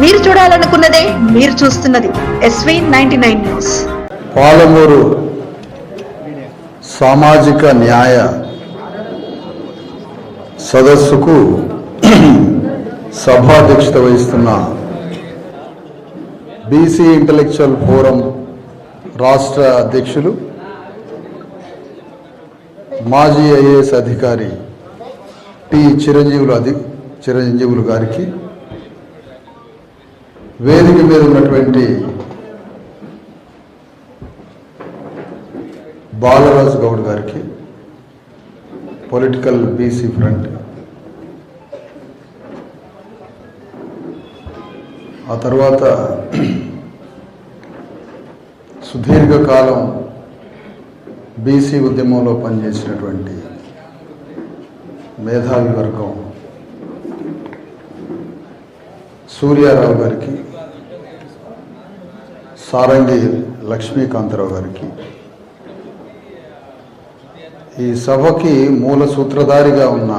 మీరు చూడాలనుకున్నదే మీరు చూస్తున్నది SV99 న్యూస్. పాలమూరు సామాజిక న్యాయ సదస్సుకు సభాధ్యక్షత వహిస్తున్న బీసీ ఇంటలెక్చువల్ ఫోరం రాష్ట్ర అధ్యక్షులు మాజీ ఐఏఎస్ అధికారి టి చిరంజీవులు గారికి, వేదిక మీద ఉన్నటువంటి బాలరాజు గౌడ్ గారికి, పొలిటికల్ బీసీ ఫ్రంట్, ఆ తర్వాత సుదీర్ఘకాలం బీసీ ఉద్యమంలో పనిచేసినటువంటి మేధావి వర్గం సూర్యారావు గారికి, సారంగి లక్ష్మీకాంతరావు గారికి, ఈ సభకి మూల సూత్రధారిగా ఉన్న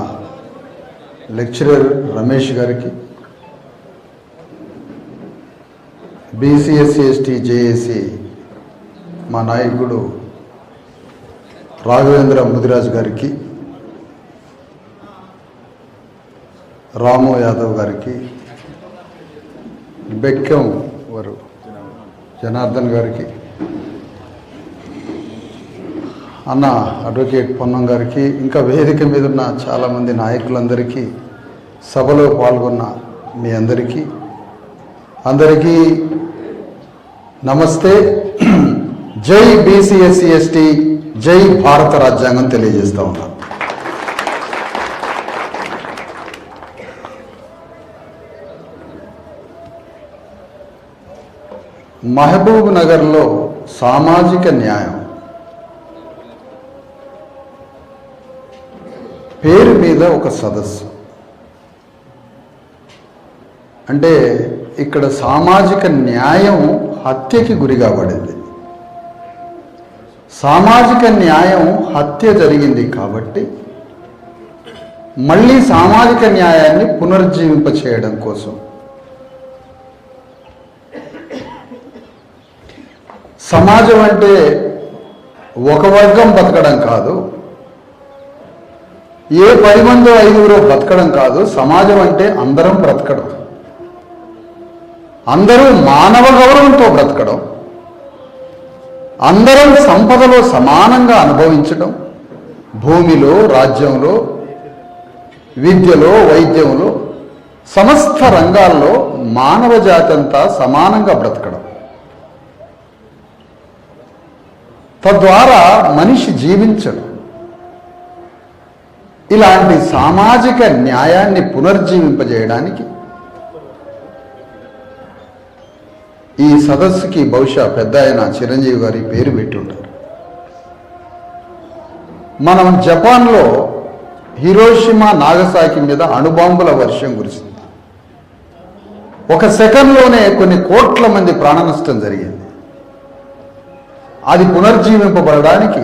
లెక్చరర్ రమేష్ గారికి, BCSC/ST జేఏసీ మా నాయకుడు రాఘవేంద్ర ముదిరాజు గారికి, రాము యాదవ్ గారికి, బెక్కం వారు జనార్దన్ గారికి, అన్న అడ్వకేట్ పొన్నం గారికి, ఇంకా వేదిక మీద ఉన్న చాలామంది నాయకులందరికీ, సభలో పాల్గొన్న మీ అందరికీ నమస్తే. జై BCSC/ST, జై భారత రాజ్యాంగం తెలియజేస్తా ఉన్నాను. మహబూబ్ నగర్లో సామాజిక న్యాయం పేరు మీద ఒక సదస్సు. అంటే ఇక్కడ సామాజిక న్యాయం హత్యకి గురి కాబడింది. సామాజిక న్యాయం హత్య జరిగింది కాబట్టి మళ్ళీ సామాజిక న్యాయాన్ని పునరుజ్జీవింపచేయడం కోసం సమాజం అంటే ఒక వర్గం బతకడం కాదు, ఏ 10 మందో 5గురో బతకడం కాదు. సమాజం అంటే అందరం బ్రతకడం, అందరూ మానవ గౌరవంతో బ్రతకడం, అందరం సంపదలో సమానంగా అనుభవించడం, భూమిలో, రాజ్యంలో, విద్యలో, వైద్యంలో, సమస్త రంగాల్లో మానవ జాతి అంతా సమానంగా బ్రతకడం. తద్వారా మనిషి జీవించడం. ఇలాంటి సామాజిక న్యాయాన్ని పునర్జీవింపజేయడానికి ఈ సదస్సుకి బహుశా పెద్ద ఆయన చిరంజీవి గారి పేరు పెట్టి ఉంటారు. మనం జపాన్లో హిరోషిమా, నాగసాకి మీద అణుబాంబుల వర్షం కురిసింది. ఒక సెకండ్లోనే కొన్ని కోట్ల మంది ప్రాణ నష్టం జరిగింది. అది పునర్జీవింపబడడానికి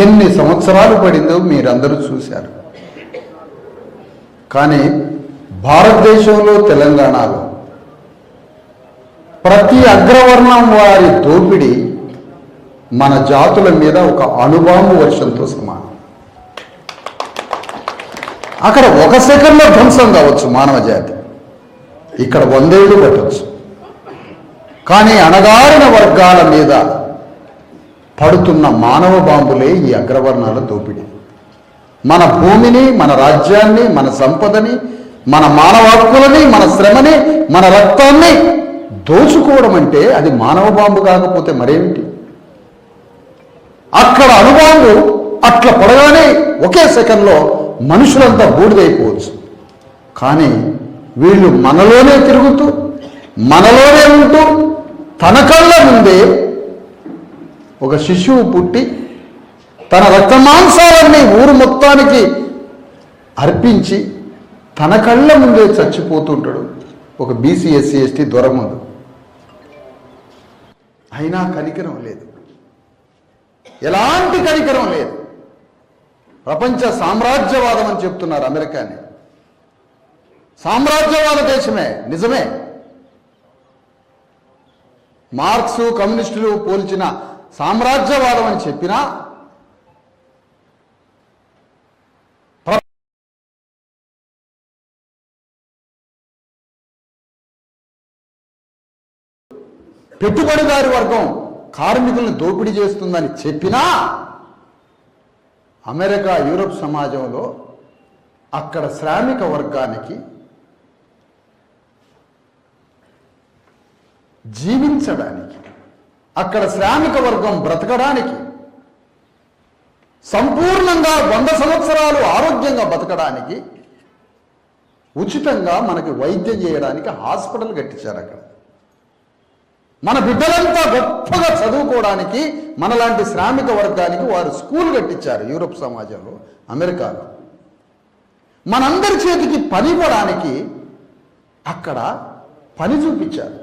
ఎన్ని సంవత్సరాలు పడిందో మీరందరూ చూశారు. కానీ భారతదేశంలో, తెలంగాణలో ప్రతి అగ్రవర్ణం వారి దోపిడీ మన జాతుల మీద ఒక అణుబాంబు వర్షంతో సమానం. అక్కడ ఒక సెకండ్లో ధ్వంసం కావచ్చు మానవ జాతి, ఇక్కడ 100 ఏళ్ళు పట్టవచ్చు. కానీ అణగారిన వర్గాల మీద పడుతున్న మానవ బాంబులే ఈ అగ్రవర్ణాల దోపిడీ. మన భూమిని, మన రాజ్యాన్ని, మన సంపదని, మన మానవ హక్కులని, మన శ్రమని, మన రక్తాన్ని దోచుకోవడం అంటే అది మానవ బాంబు కాకపోతే మరేమిటి? అక్కడ అణుబాంబు అట్లా పడగానే ఒకే సెకండ్లో మనుషులంతా బూడిదైపోవచ్చు. కానీ వీళ్ళు మనలోనే తిరుగుతూ, మనలోనే ఉంటూ, తన కళ్ళ ముందే ఒక శిశువు పుట్టి తన రక్తమాంసాలన్నీ ఊరు మొత్తానికి అర్పించి తన కళ్ళ ముందే చచ్చిపోతుంటాడు ఒక BCSC/ST దొరమందు. అయినా కనికరం లేదు, ఎలాంటి కనికరం లేదు. ప్రపంచ సామ్రాజ్యవాదం అని చెప్తున్నారు అమెరికాని. సామ్రాజ్యవాద దేశమే, నిజమే. మార్క్సు కమ్యూనిస్టులు పోల్చిన సామ్రాజ్యవాదం అని చెప్పినా పెట్టుబడిదారి వర్గం కార్మికులను దోపిడీ చేస్తుందని చెప్పినా అమెరికా, యూరప్ సమాజంలో అక్కడ శ్రామిక వర్గానికి జీవించడానికి, అక్కడ శ్రామిక వర్గం బ్రతకడానికి, సంపూర్ణంగా 100 సంవత్సరాలు ఆరోగ్యంగా బతకడానికి ఉచితంగా మనకి వైద్యం చేయడానికి హాస్పిటల్ కట్టించారు. అక్కడ మన బిడ్డలంతా గొప్పగా చదువుకోవడానికి మనలాంటి శ్రామిక వర్గానికి వారు స్కూల్ కట్టించారు. యూరప్ సమాజంలో, అమెరికాలో మనందరి చేతికి పని ఇవ్వడానికి అక్కడ పని చూపించారు.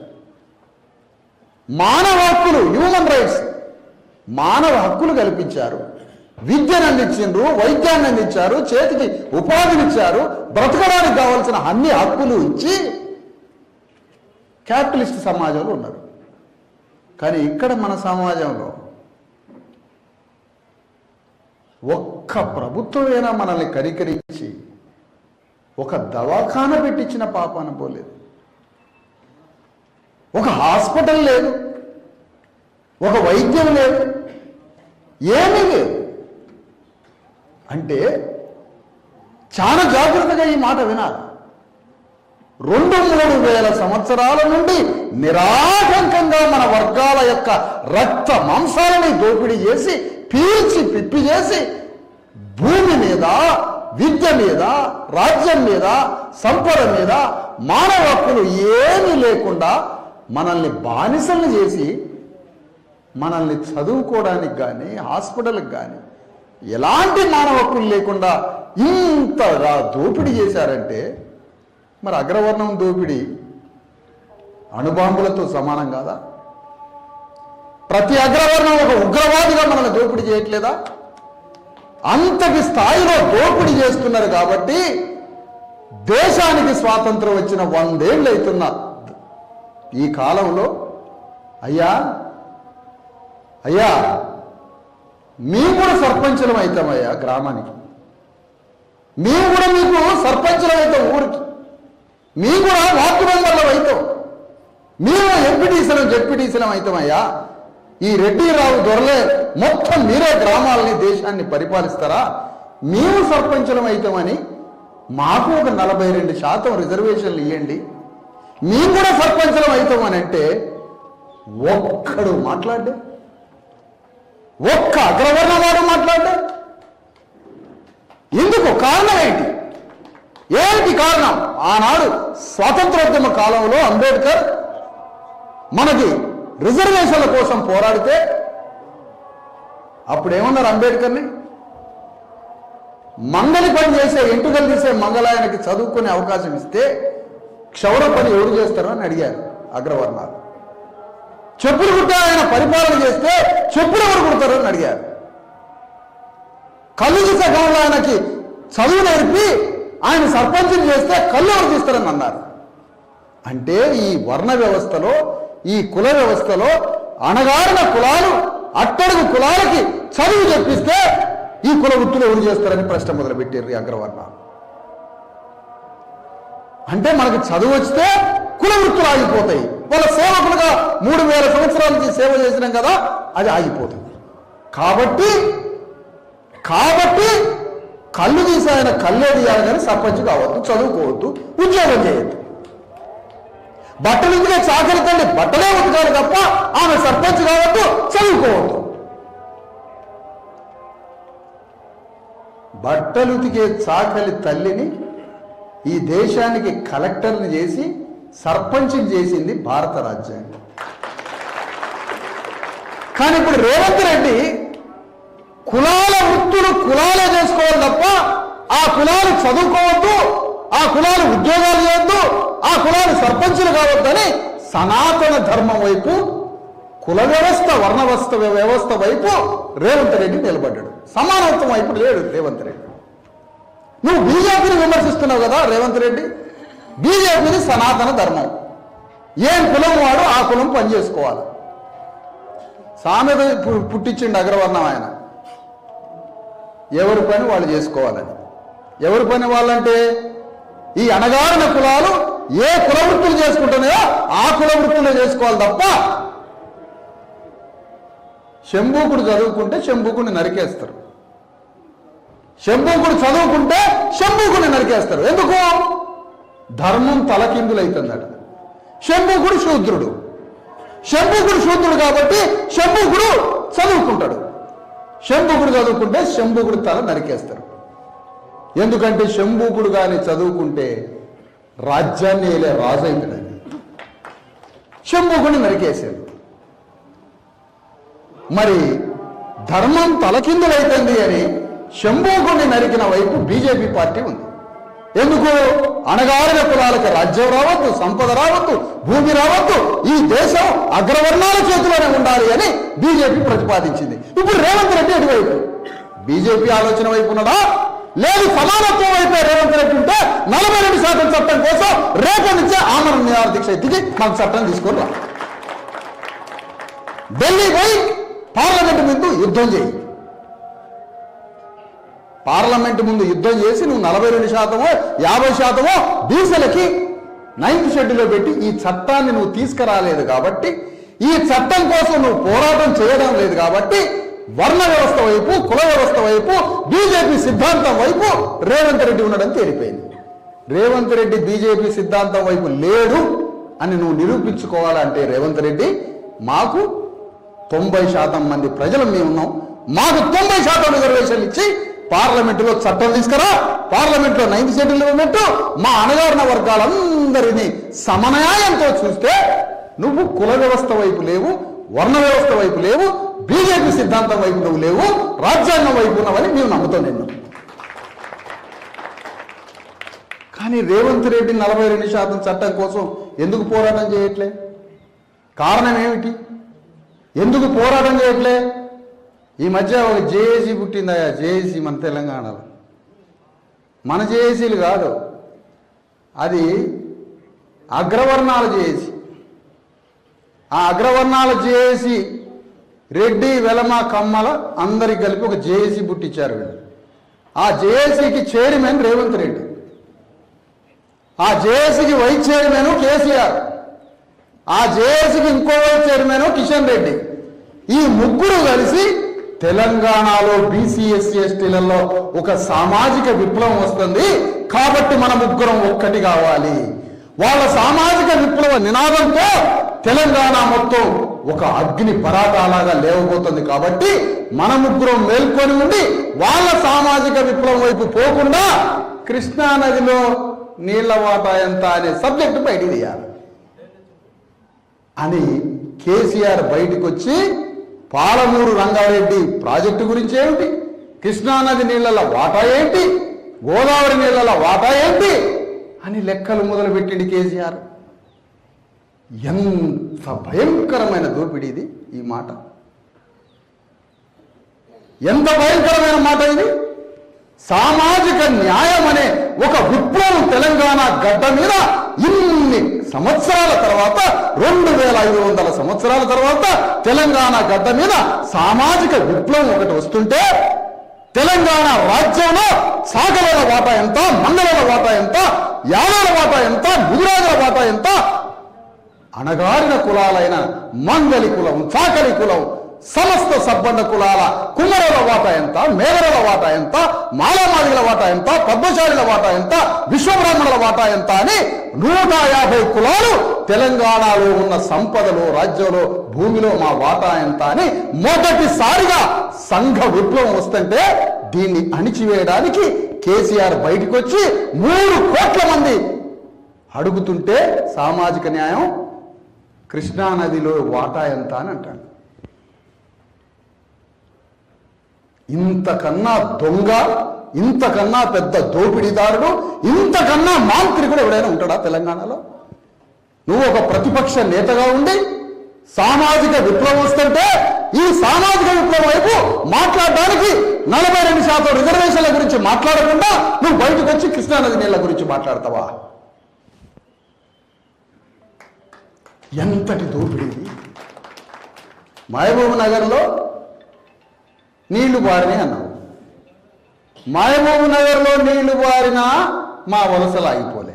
మానవ హక్కులు, హ్యూమన్ రైట్స్, మానవ హక్కులు కల్పించారు. విద్యను అందించారు, వైద్యాన్ని అందించారు, చేతికి ఉపాధినిచ్చారు, బ్రతకడానికి కావాల్సిన అన్ని హక్కులు ఇచ్చి క్యాపిటలిస్ట్ సమాజంలో ఉన్నారు. కానీ ఇక్కడ మన సమాజంలో ఒక్క ప్రభుత్వమైనా మనల్ని కనికరించి ఒక దవాఖాన పెట్టించిన పాపాన పోలేదు, ఒక హాస్పిటల్ లేదు, ఒక వైద్యం లేదు, ఏమీ లేదు. అంటే చాలా జాగ్రత్తగా ఈ మాట వినాలి. 2-3 వేల సంవత్సరాల నుండి నిరాటంకంగా మన వర్గాల యొక్క రక్త మాంసాలని దోపిడీ చేసి, పీల్చి పిప్పి చేసి, భూమి మీద, విద్య మీద, రాజ్యం మీద, సంపద మీద, మానవ హక్కులు ఏమీ లేకుండా మనల్ని బానిసల్ని చేసి, మనల్ని చదువుకోవడానికి కానీ, హాస్పిటల్కి కానీ ఎలాంటి మానవ హక్కులు లేకుండా ఇంతగా దోపిడీ చేశారంటే మరి అగ్రవర్ణం దోపిడీ అణుబాంబులతో సమానం కాదా? ప్రతి అగ్రవర్ణం ఒక ఉగ్రవాదిగా మనల్ని దోపిడీ చేయట్లేదా? అంతటి స్థాయిలో దోపిడీ చేస్తున్నారు. కాబట్టి దేశానికి స్వాతంత్రం వచ్చిన 100 ఏళ్ళు అవుతున్న ఈ కాలంలో అయ్యా మేము కూడా సర్పంచులం అవుతామయ్యా గ్రామానికి, మేము కూడా మీకు సర్పంచులం అవుతాం ఊరికి, మేము కూడా వార్డు మెంబర్లం అవుతాం, మేము ఎంపీటీసీలం జెడ్పీటీసీలం అవుతామయ్యా. ఈ రెడ్డిరావు దొరలే మొత్తం మీరే గ్రామాలని, దేశాన్ని పరిపాలిస్తారా? మేము సర్పంచులం అవుతామని మాకు ఒక 42% రిజర్వేషన్లు ఇవ్వండి, మేము కూడా సర్పంచులం అవుతామని అంటే ఒక్కడు మాట్లాడే, ఒక్క అగ్రవర్ణవాడు మాట్లాడే. ఎందుకు? కారణం ఏంటి? ఏంటి కారణం? ఆనాడు స్వాతంత్రోద్యమ కాలంలో అంబేద్కర్ మనకి రిజర్వేషన్ల కోసం పోరాడితే అప్పుడు ఏమన్నారు అంబేద్కర్ని? మంగలి పని చేసే, ఎంటుకలు తీసే మంగళాయనకి చదువుకునే అవకాశం ఇస్తే క్షౌర పని ఎవరు చేస్తారో అని అడిగారు అగ్రవర్ణాలు. చెప్పులు కుట్టే ఆయన పరిపాలన చేస్తే చెప్పులు ఎవరు కుడతారు అని అడిగారు. కళ్ళు తీసే గౌన్లో ఆయనకి చదువు నేర్పి ఆయన సర్పంచం చేస్తే కళ్ళు ఎవరు తీస్తారని అన్నారు. అంటే ఈ వర్ణ వ్యవస్థలో, ఈ కుల వ్యవస్థలో అణగారిన కులాలు, అట్టడుగు కులాలకి చదువు చెప్పిస్తే ఈ కుల వృత్తులు ఎవరు చేస్తారని ప్రశ్న మొదలుపెట్టారు ఈ అగ్రవర్ణాలు. అంటే మనకి చదువు వస్తే కుల వృత్తులు ఆగిపోతాయి. వాళ్ళ సేవకులుగా 3000 సంవత్సరాల నుంచి సేవ చేసినాం కదా, అది ఆగిపోతుంది. కాబట్టి కళ్ళు తీసి ఆయన కళ్ళే తీయాలి కానీ సర్పంచ్ కావద్దు, చదువుకోవద్దు, ఉద్యోగం చేయొద్దు. బట్టలు ఉతికే చాకలి తల్లి బట్టలే ఉతకాలి తప్ప ఆమె సర్పంచ్ కావద్దు, చదువుకోవద్దు. బట్టలు ఉతికే చాకలి తల్లిని ఈ దేశానికి కలెక్టర్ని చేసి సర్పంచ్ని చేసింది భారత రాజ్యాంగం. కానీ ఇప్పుడు రేవంత్ రెడ్డి కులాల వృత్తులు కులాలే చేసుకోవాలి తప్ప ఆ కులాలు చదువుకోవద్దు, ఆ కులాలు ఉద్యోగాలు చేయొద్దు, ఆ కులాలు సర్పంచులు కావద్దని సనాతన ధర్మం వైపు, కుల వ్యవస్థ, వర్ణ వ్యవస్థ వైపు రేవంత్ రెడ్డి నిలబడ్డాడు. సమానత్వం వైపు లేడు రేవంత్ రెడ్డి. నువ్వు బీజేపీని విమర్శిస్తున్నావు కదా రేవంత్ రెడ్డి, బీజేపీది సనాతన ధర్మం. ఏం కులం వాడు ఆ కులం పనిచేసుకోవాలి. సామెత పుట్టించిండు అగ్రవర్ణం ఆయన. ఎవరి పని వాళ్ళు చేసుకోవాలని. ఎవరి పని వాళ్ళంటే ఈ అణగారిన కులాలు ఏ కుల వృత్తులు చేసుకుంటున్నాయో ఆ కుల వృత్తులు చేసుకోవాలి తప్ప శంభూకుడు చదువుకుంటే శంభూకుడిని నరికేస్తారు. శంభూకుడు చదువుకుంటే శంభూకుడిని నరికేస్తారు. ఎందుకు? ధర్మం తలకిందులైతుందట. శంభూకుడు శూద్రుడు. శంభూకుడు శూద్రుడు కాబట్టి శంభూకుడు చదువుకుంటాడు. శంభూకుడు చదువుకుంటే శంభూకుడు తల నరికేస్తారు. ఎందుకంటే శంభూకుడు కానీ చదువుకుంటే రాజ్యాన్ని వేలే రాజు అవుతాడని శంభూకుడిని నరికేశాడు. మరి ధర్మం తలకిందులైతుంది అని శంభూకుడిని నరికిన వైపు బీజేపీ పార్టీ ఉంది. ఎందుకు? అణగారిన కులాలకు రాజ్యం రావద్దు, సంపద రావద్దు, భూమి రావద్దు, ఈ దేశం అగ్రవర్ణాల చేతిలోనే ఉండాలి అని బీజేపీ ప్రతిపాదించింది. ఇప్పుడు రేవంత్ రెడ్డి ఎటువైపు? బీజేపీ ఆలోచన వైపు ఉన్నాడా? లేదు, సమానత్వం వైపే రేవంత్ రెడ్డి ఉంటే 42% చట్టం కోసం రేపటి నుంచే ఆమరణ నిరాహార దీక్ష ఎత్తికి మాకు చట్టం తీసుకొని రా. ఢిల్లీ పోయి పార్లమెంట్ ముందు యుద్ధం చేయి. పార్లమెంట్ ముందు యుద్ధం చేసి నువ్వు 42%, 50% బీసీలకి 9th షెడ్యూల్లో పెట్టి ఈ చట్టాన్ని నువ్వు తీసుకురాలేదు కాబట్టి, ఈ చట్టం కోసం నువ్వు పోరాటం చేయడం లేదు కాబట్టి వర్ణ వ్యవస్థ వైపు, కుల వ్యవస్థ వైపు, బీజేపీ సిద్ధాంతం వైపు రేవంత్ రెడ్డి ఉండడం తేలిపోయింది. రేవంత్ రెడ్డి బీజేపీ సిద్ధాంతం వైపు లేడు అని నువ్వు నిరూపించుకోవాలంటే రేవంత్ రెడ్డి, మాకు 90% మంది ప్రజలు మేమున్నాం, మాకు 90% రిజర్వేషన్లు ఇచ్చి పార్లమెంటులో చట్టం తీసుకురా, పార్లమెంట్లో 9th షెడ్యూల్ ఉన్నట్టు మా అణగారిన వర్గాలందరినీ సమన్యాయంతో చూస్తే నువ్వు కుల వ్యవస్థ వైపు లేవు, వర్ణ వ్యవస్థ వైపు లేవు, బీజేపీ సిద్ధాంతం వైపు నువ్వు లేవు, రాజ్యాంగం వైపు ఉన్నావని మేము నమ్ముతాం నిన్ను. కానీ రేవంత్ రెడ్డి 42% చట్టం కోసం ఎందుకు పోరాటం చేయట్లే? కారణం ఏమిటి? ఎందుకు పోరాటం చేయట్లే? ఈ మధ్య ఒక జేఏసీ పుట్టిందయా, జేఏసీ మన తెలంగాణలో. మన జేఏసీలు కాదు, అది అగ్రవర్ణాల జేఏసీ. ఆ అగ్రవర్ణాల జేఏసీ రెడ్డి, వెలమ, కమ్మల అందరికి కలిపి ఒక జేఏసీ పుట్టించారు వీళ్ళు. ఆ జేఏసీకి చైర్మన్ రేవంత్ రెడ్డి, ఆ జేఏసీకి వైస్ చైర్మన్ కేసీఆర్, ఆ జేఏసీకి ఇంకో వైస్ చైర్మన్ కిషన్ రెడ్డి. ఈ ముగ్గురు కలిసి తెలంగాణలో బీసీ, ఎస్సీ, ఎస్టీలలో ఒక సామాజిక విప్లవం వస్తుంది కాబట్టి మన ముగ్గురం ఒక్కటి కావాలి. వాళ్ళ సామాజిక విప్లవ నినాదంతో తెలంగాణ మొత్తం ఒక అగ్ని పరాటాలాగా లేవబోతుంది కాబట్టి మన ముగ్గురం మేల్కొని ఉండి వాళ్ళ సామాజిక విప్లవం వైపు పోకుండా కృష్ణా నదిలో నీళ్ల వాటా ఎంత అనే సబ్జెక్టు బయటికి తీయాలి అని కేసీఆర్ బయటకు వచ్చి పాలమూరు రంగారెడ్డి ప్రాజెక్టు గురించి ఏమిటి, కృష్ణానది నీళ్ల వాటా ఏంటి, గోదావరి నీళ్ల వాటా ఏంటి అని లెక్కలు మొదలుపెట్టింది కేసీఆర్. ఎంత భయంకరమైన దోపిడీ ఇది! ఈ మాట ఎంత భయంకరమైన మాట ఇది! సామాజిక న్యాయం అనే ఒక విప్లవం తెలంగాణ గడ్డ మీద ఇన్ని సంవత్సరాల తర్వాత, 2500 సంవత్సరాల తర్వాత తెలంగాణ గడ్డ మీద సామాజిక విప్లవం ఒకటి వస్తుంటే తెలంగాణ రాజ్యంలో సాగరాల వాటా ఎంత, మంగళాల వాటా ఎంత, యాదవుల వాటా ఎంత, గుజరాజుల వాటా ఎంత, అణగారిన కులాలైన మంగలి కులం, చాకలి కులం, సమస్త సబ్బండ కులాల కుమ్మరుల వాటా ఎంత, మేఘరుల వాటా ఎంత, మాలామాదిగల వాటా ఎంత, పద్మశాలిల వాటా ఎంత, విశ్వబ్రాహ్మణుల వాటా ఎంత అని 150 కులాలు తెలంగాణలో ఉన్న సంపదలో, రాజ్యంలో, భూమిలో మా వాటా ఎంత అని మొదటిసారిగా సంఘ విప్లవం వస్తుంటే దీన్ని అణిచివేయడానికి కేసీఆర్ బయటకు వచ్చి 3 కోట్ల మంది అడుగుతుంటే సామాజిక న్యాయం, కృష్ణానదిలో వాటా ఎంత అని అంటాడు. ఇంతకన్నా దొంగ, ఇంతకన్నా పెద్ద దోపిడీదారుడు, ఇంతకన్నా మాంత్రికుడు ఎవడైనా ఉంటాడా తెలంగాణలో? నువ్వు ఒక ప్రతిపక్ష నేతగా ఉండి సామాజిక విప్లవం వస్తుంటే ఈ సామాజిక విప్లవం వైపు మాట్లాడడానికి 42% రిజర్వేషన్ల గురించి మాట్లాడకుండా నువ్వు బయటకు వచ్చి కృష్ణానది నీళ్ల గురించి మాట్లాడతావా? ఎంతటి దోపిడీ! మహబూబ్ నగర్లో నీళ్లు బారినాయి అన్నావు. మహబూబ్ నగర్లో నీళ్లు బారినా మా వలసలు ఆగిపోలే.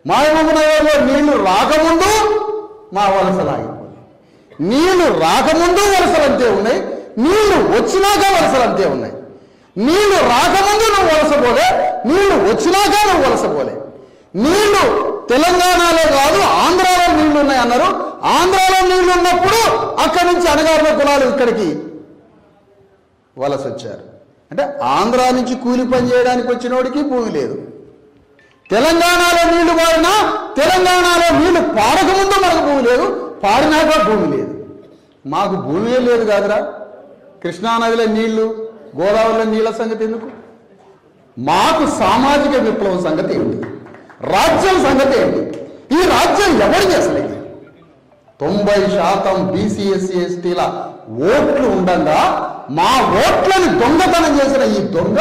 మహబూబ్ నగర్లో నీళ్లు రాకముందు మా వలసలు ఆగిపోలే. నీళ్లు రాకముందు వలసలు అంతే ఉన్నాయి, నీళ్లు వచ్చినాక వలసలు అంతే ఉన్నాయి. నీళ్లు రాకముందు నువ్వు వలసపోలే, నీళ్లు వచ్చినాక నువ్వు వలసపోలే. నీళ్లు తెలంగాణలో కాదు ఆంధ్రాలో నీళ్లు ఉన్నాయి అన్నారు. ఆంధ్రాలో నీళ్లు ఉన్నప్పుడు అక్కడి నుంచి అణగారిన కులాలు ఇక్కడికి వలస వచ్చారు. అంటే ఆంధ్ర నుంచి కూలి పని చేయడానికి వచ్చినోడికి భూమి లేదు. తెలంగాణలో నీళ్లు పారినా తెలంగాణలో నీళ్లు పాడకముందు మనకు భూమి లేదు, పాడినాక భూమి లేదు. మాకు భూమే లేదు కాదురా. కృష్ణానదిలో నీళ్లు, గోదావరిలో నీళ్ల సంగతి ఎందుకు? మాకు సామాజిక విప్లవం సంగతి ఏంటి? రాజ్యం సంగతి ఏంటి? ఈ రాజ్యం ఎవరికి అసలు? 90% బీసీ ఎస్సీ ఎస్టీల ఓట్లు ఉండగా మా ఓట్లను దొంగతనం చేసిన ఈ దొంగ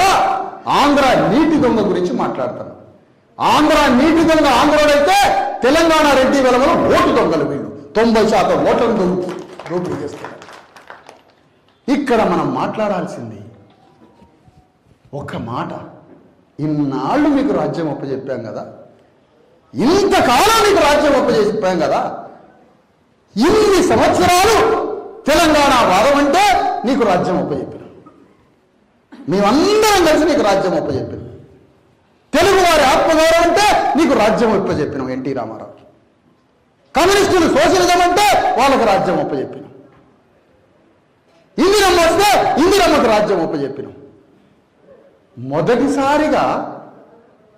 ఆంధ్ర నీటి దొంగ గురించి మాట్లాడతాను. ఆంధ్ర నీటి దొంగ ఆంధ్రుడైతే తెలంగాణ రెడ్డి వెలవలు ఓటు దొంగలు. వీళ్ళు 90% ఓట్లను దోపిడీ చేస్తారు. ఇక్కడ మనం మాట్లాడాల్సింది ఒక మాట. ఇన్నాళ్ళు మీకు రాజ్యం అప్పచెప్పాం కదా, ఇంతకాలం మీకు రాజ్యం అప్పచెప్పాం కదా, ఇన్ని సంవత్సరాలు తెలంగాణ వాదం అంటే నీకు రాజ్యం అప్పచెప్పినాం. మేమందరం కలిసి నీకు రాజ్యం అప్పచెప్పినాం. తెలుగువారి ఆత్మగౌరవం అంటే నీకు రాజ్యం అప్పచెప్పినాం. ఎన్టీ రామారావు. కమ్యూనిస్టులు సోషలిజం అంటే వాళ్ళకు రాజ్యం అప్పచెప్పినాం. ఇందిరమ్మ వస్తే ఇందిరమ్మకు రాజ్యం అప్పచెప్పినాం. మొదటిసారిగా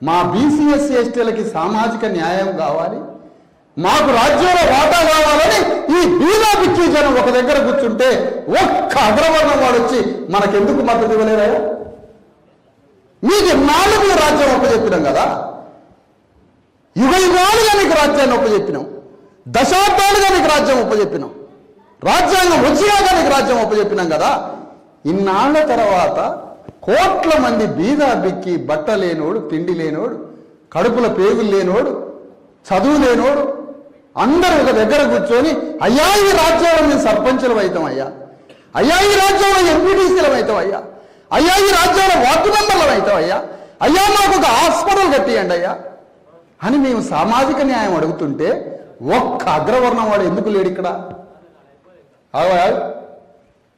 మా బీసీ ఎస్సీ ఎస్టీలకి సామాజిక న్యాయం కావాలి, మాకు రాజ్యంలో వాటా కావాలని ఈ బీదా పిచ్చి జనం ఒక దగ్గర కూర్చుంటే ఒక్క అగ్రవర్ణం వాడు వచ్చి మనకెందుకు మద్దతు ఇవ్వలేదా? మీకు ఎన్నాళ్ళు మీరు రాజ్యం ఒప్పచెప్పినాం కదా, యుగాలుగా మీకు రాజ్యాన్ని ఒప్పచెప్పినాం, దశాబ్దాలుగా మీకు రాజ్యం ఒప్పచెప్పినాం, రాజ్యాంగం వచ్చినాక మీకు రాజ్యం ఒప్పచెప్పినాం కదా. ఇన్నాళ్ల తర్వాత కోట్ల మంది బీదా బిక్కి బట్ట లేనోడు, తిండి లేనోడు, కడుపుల పేగులు లేనోడు, చదువు లేనోడు అందరూ ఒక దగ్గర కూర్చొని అయ్యా ఈ రాజ్యంలో మేము సర్పంచులం అవుతాం అయ్యా, అయ్యా ఈ రాజ్యంలో ఎంపీటీసీలం అవుతాం అయ్యా, అయ్యా ఈ రాజ్యంలో వార్డు మెంబర్లం అవుతాం అయ్యా, అయ్యా మాకు ఒక హాస్పిటల్ కట్టియండి అయ్యా అని మేము సామాజిక న్యాయం అడుగుతుంటే ఒక్క అగ్రవర్ణం వాడు ఎందుకు లేడు ఇక్కడ?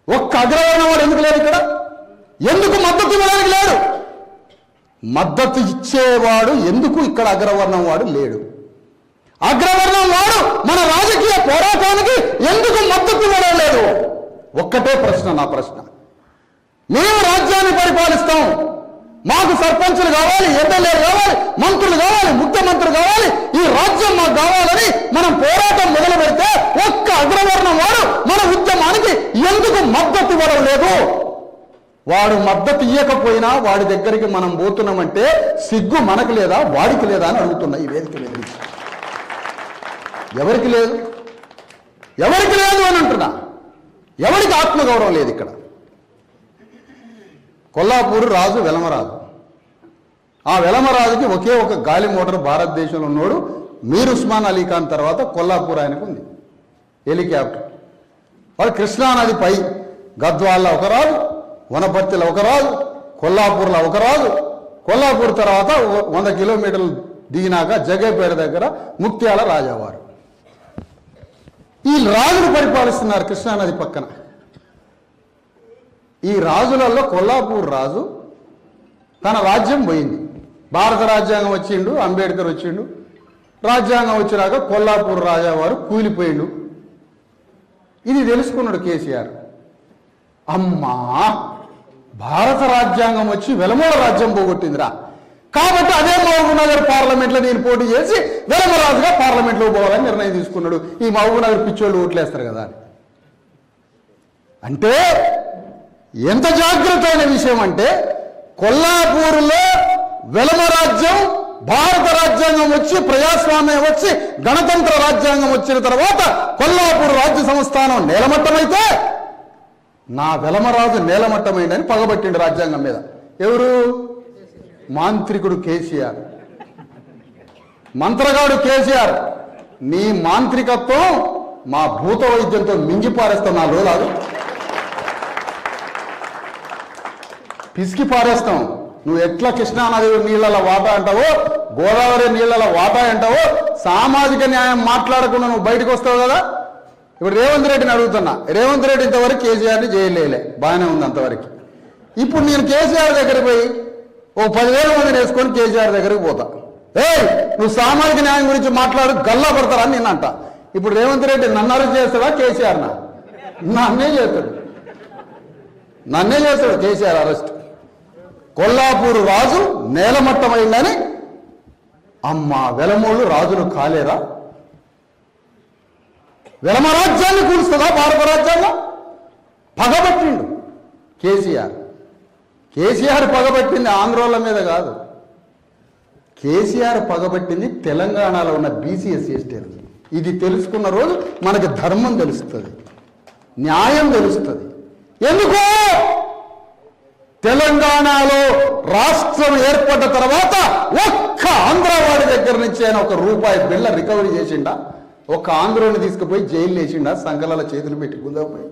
ఒక్క అగ్రవర్ణం వాడు ఎందుకు లేడు ఇక్కడ? ఎందుకు మద్దతు ఇవ్వడానికి లేడు? మద్దతు ఇచ్చేవాడు ఎందుకు ఇక్కడ అగ్రవర్ణం వాడు లేడు? అగ్రవర్ణం వాడు మన రాజకీయ పోరాటానికి ఎందుకు మద్దతు ఇవ్వడం లేదు? ఒక్కటే ప్రశ్న, నా ప్రశ్న. మేము రాజ్యాన్ని పరిపాలిస్తాం, మాకు సర్పంచులు కావాలి, ఎమ్మెల్యేలు కావాలి, మంత్రులు కావాలి, ముఖ్యమంత్రులు కావాలి, ఈ రాజ్యం మాకు కావాలని మనం పోరాటం మొదలు పెడితే ఒక్క అగ్రవర్ణం వాడు మన ఉద్యమానికి ఎందుకు మద్దతు ఇవ్వడం లేదు? వాడు మద్దతు ఇవ్వకపోయినా వాడి దగ్గరికి మనం పోతున్నామంటే సిగ్గు మనకు లేదా, వాడికి లేదా అని అడుగుతున్నా ఈ వేదిక మీద. ఎవరికి లేదు, ఎవరికి లేదు అని అంటున్నా. ఎవరికి ఆత్మగౌరవం లేదు ఇక్కడ? కొల్లాపూర్ రాజు వెలమరాజు. ఆ వెలమరాజుకి ఒకే ఒక గాలి మోటార్ భారతదేశంలో ఉన్నాడు. మీర్ ఉస్మాన్ అలీ ఖాన్ తర్వాత కొల్లాపూర్ ఆయనకు ఉంది హెలికాప్టర్. వాడు కృష్ణానది పై గద్వాల్లో ఒక రాజు, వనపర్తిలో ఒక రాజు, కొల్లాపూర్లో ఒక రాజు. కొల్లాపూర్ తర్వాత 100 కిలోమీటర్లు దిగినాక జగేపేట దగ్గర ముక్త్యాల రాజావారు. ఈ రాజులు పరిపాలిస్తున్నారు కృష్ణానది పక్కన. ఈ రాజులలో కొల్లాపూర్ రాజు తన రాజ్యం పోయింది. భారత రాజ్యాంగం వచ్చిండు, అంబేద్కర్ వచ్చిండు. రాజ్యాంగం వచ్చినాక కొల్లాపూర్ రాజావారు కూలిపోయిండు. ఇది తెలుసుకున్నాడు కేసీఆర్. అమ్మా, భారత రాజ్యాంగం వచ్చి వెలమల రాజ్యం పోగొట్టిందిరా, కాబట్టి అదే మహబూబ్ నగర్ పార్లమెంట్లో నేను పోటీ చేసి వెలమరాజుగా పార్లమెంట్లో పోవాలని నిర్ణయం తీసుకున్నాడు. ఈ మహబూబ్ నగర్ పిచ్చోళ్ళు ఓట్లేస్తారు కదా అని. అంటే ఎంత జాగ్రత్త అయిన విషయం అంటే, కొల్లాపూర్లో వెలమ రాజ్యం భారత రాజ్యాంగం వచ్చి ప్రజాస్వామ్యం వచ్చి గణతంత్ర రాజ్యాంగం వచ్చిన తర్వాత కొల్లాపూర్ రాజ్య సంస్థానం నేలమట్టమైతే నా వెలమరాజు నేలమట్టమైందని పగబట్టిండు రాజ్యాంగం మీద. ఎవరు? మాంత్రికుడు కేసీఆర్, మంత్రగాడు కేసీఆర్. నీ మాంత్రికత్వం మా భూత వైద్యంతో మింగి పారేస్తాం. నా రోజు పిసికి పారేస్తాం. నువ్వు ఎట్లా కృష్ణానది నీళ్ళ వాటా అంటావో, గోదావరి నీళ్ళ వాటా అంటావో, సామాజిక న్యాయం మాట్లాడకుండా నువ్వు బయటకు వస్తావు కదా. ఇప్పుడు రేవంత్ రెడ్డిని అడుగుతున్నా. రేవంత్ రెడ్డి ఇంతవరకు కేసీఆర్ని జైలేలే, బాగానే ఉంది అంతవరకు. ఇప్పుడు నేను కేసీఆర్ దగ్గరికి పోయి ఓ 10,000 మందిని వేసుకొని కేసీఆర్ దగ్గరికి పోతా. నువ్వు సామాజిక న్యాయం గురించి మాట్లాడు, గల్లా పడతారని నేను అంట. ఇప్పుడు రేవంత్ రెడ్డి నన్ను అరెస్ట్ చేస్తాడా కేసీఆర్? నన్నే చేస్తాడు కేసీఆర్ అరెస్ట్. కొల్లాపూరు రాజు నేలమట్టమైందని అమ్మ వెలమోళ్ళు రాజులు కాలేరా? వెలమ రాజ్యాన్ని కూలుస్తుందా భారత రాజ్యాంగం? పగబట్టిండు కేసీఆర్. కేసీఆర్ పగబట్టింది ఆంధ్రోళ్ళ మీద కాదు, కేసీఆర్ పగబట్టింది తెలంగాణలో ఉన్న బీసీఎస్సీ ఎస్టీలు. ఇది తెలుసుకున్న రోజు మనకి ధర్మం తెలుస్తుంది, న్యాయం తెలుస్తుంది. ఎందుకో తెలంగాణలో రాష్ట్రం ఏర్పడ్డ తర్వాత ఒక్క ఆంధ్రవాడి దగ్గర నుంచి ఆయన ₹1 బిళ్ళ రికవరీ చేసిండా? ఒక్క ఆంధ్రోని తీసుకుపోయి జైలు వేసిండా? సంఘాల చేతులు పెట్టి గుందపోయి.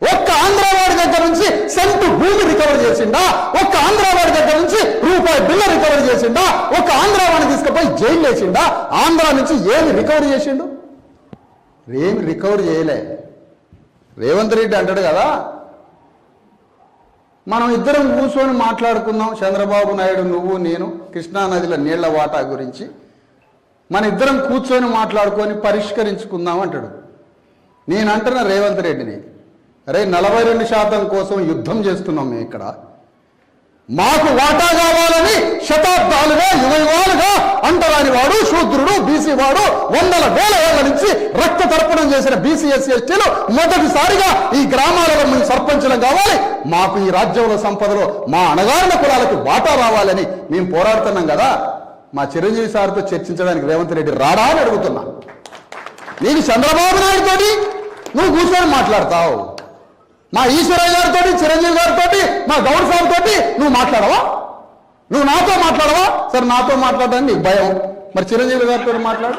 ఒక్క ఆంధ్రవాడి దగ్గర నుంచి సెంటు భూమి రికవర్ చేసిండా? ఒక్క ఆంధ్రవాడి దగ్గర నుంచి ₹1 బిళ్ళ రికవరీ చేసిండా? ఒక్క ఆంధ్రవాడిని తీసుకుపోయి జైలు వేసిండా? ఆంధ్ర నుంచి ఏమి రికవరీ చేసిండు? ఏమి రికవరీ చేయలే. రేవంత్ రెడ్డి అంటాడు కదా, మనం ఇద్దరం కూర్చొని మాట్లాడుకుందాం, చంద్రబాబు నాయుడు నువ్వు నేను, కృష్ణానదిలో నీళ్ల వాటా గురించి మన ఇద్దరం కూర్చొని మాట్లాడుకొని పరిష్కరించుకుందాం అంటాడు. నేను అంటున్నా రేవంత్ రెడ్డిని, అరే 42% కోసం యుద్ధం చేస్తున్నాం మేము ఇక్కడ. మాకు వాటా కావాలని శతాబ్దాలుగా యుగాలుగా అంటరాని వాడు, శూద్రుడు, బీసీ వాడు, వందల వేల ఏళ్ల నుంచి రక్త తర్పణం చేసిన బీసీఎస్సీ ఎస్టీలు మొదటిసారిగా ఈ గ్రామాలలో మేము సర్పంచులం కావాలి, మాకు ఈ రాజ్యంలో సంపదలో మా అణగారిన కులాలకు వాటా రావాలని మేము పోరాడుతున్నాం కదా. మా చిరంజీవి సార్తో చర్చించడానికి రేవంత్ రెడ్డి రాడా అని అడుగుతున్నా. నీకు చంద్రబాబు నాయుడు తోటి నువ్వు కూర్చొని మాట్లాడతావు, మా ఈశ్వరయ్య గారితో, చిరంజీవి గారితో, మా గౌడ్ సార్ తోటి నువ్వు మాట్లాడవా? నువ్వు నాతో మాట్లాడవా? సరే నాతో మాట్లాడడానికి నీకు భయం, మరి చిరంజీవి గారితో మాట్లాడు.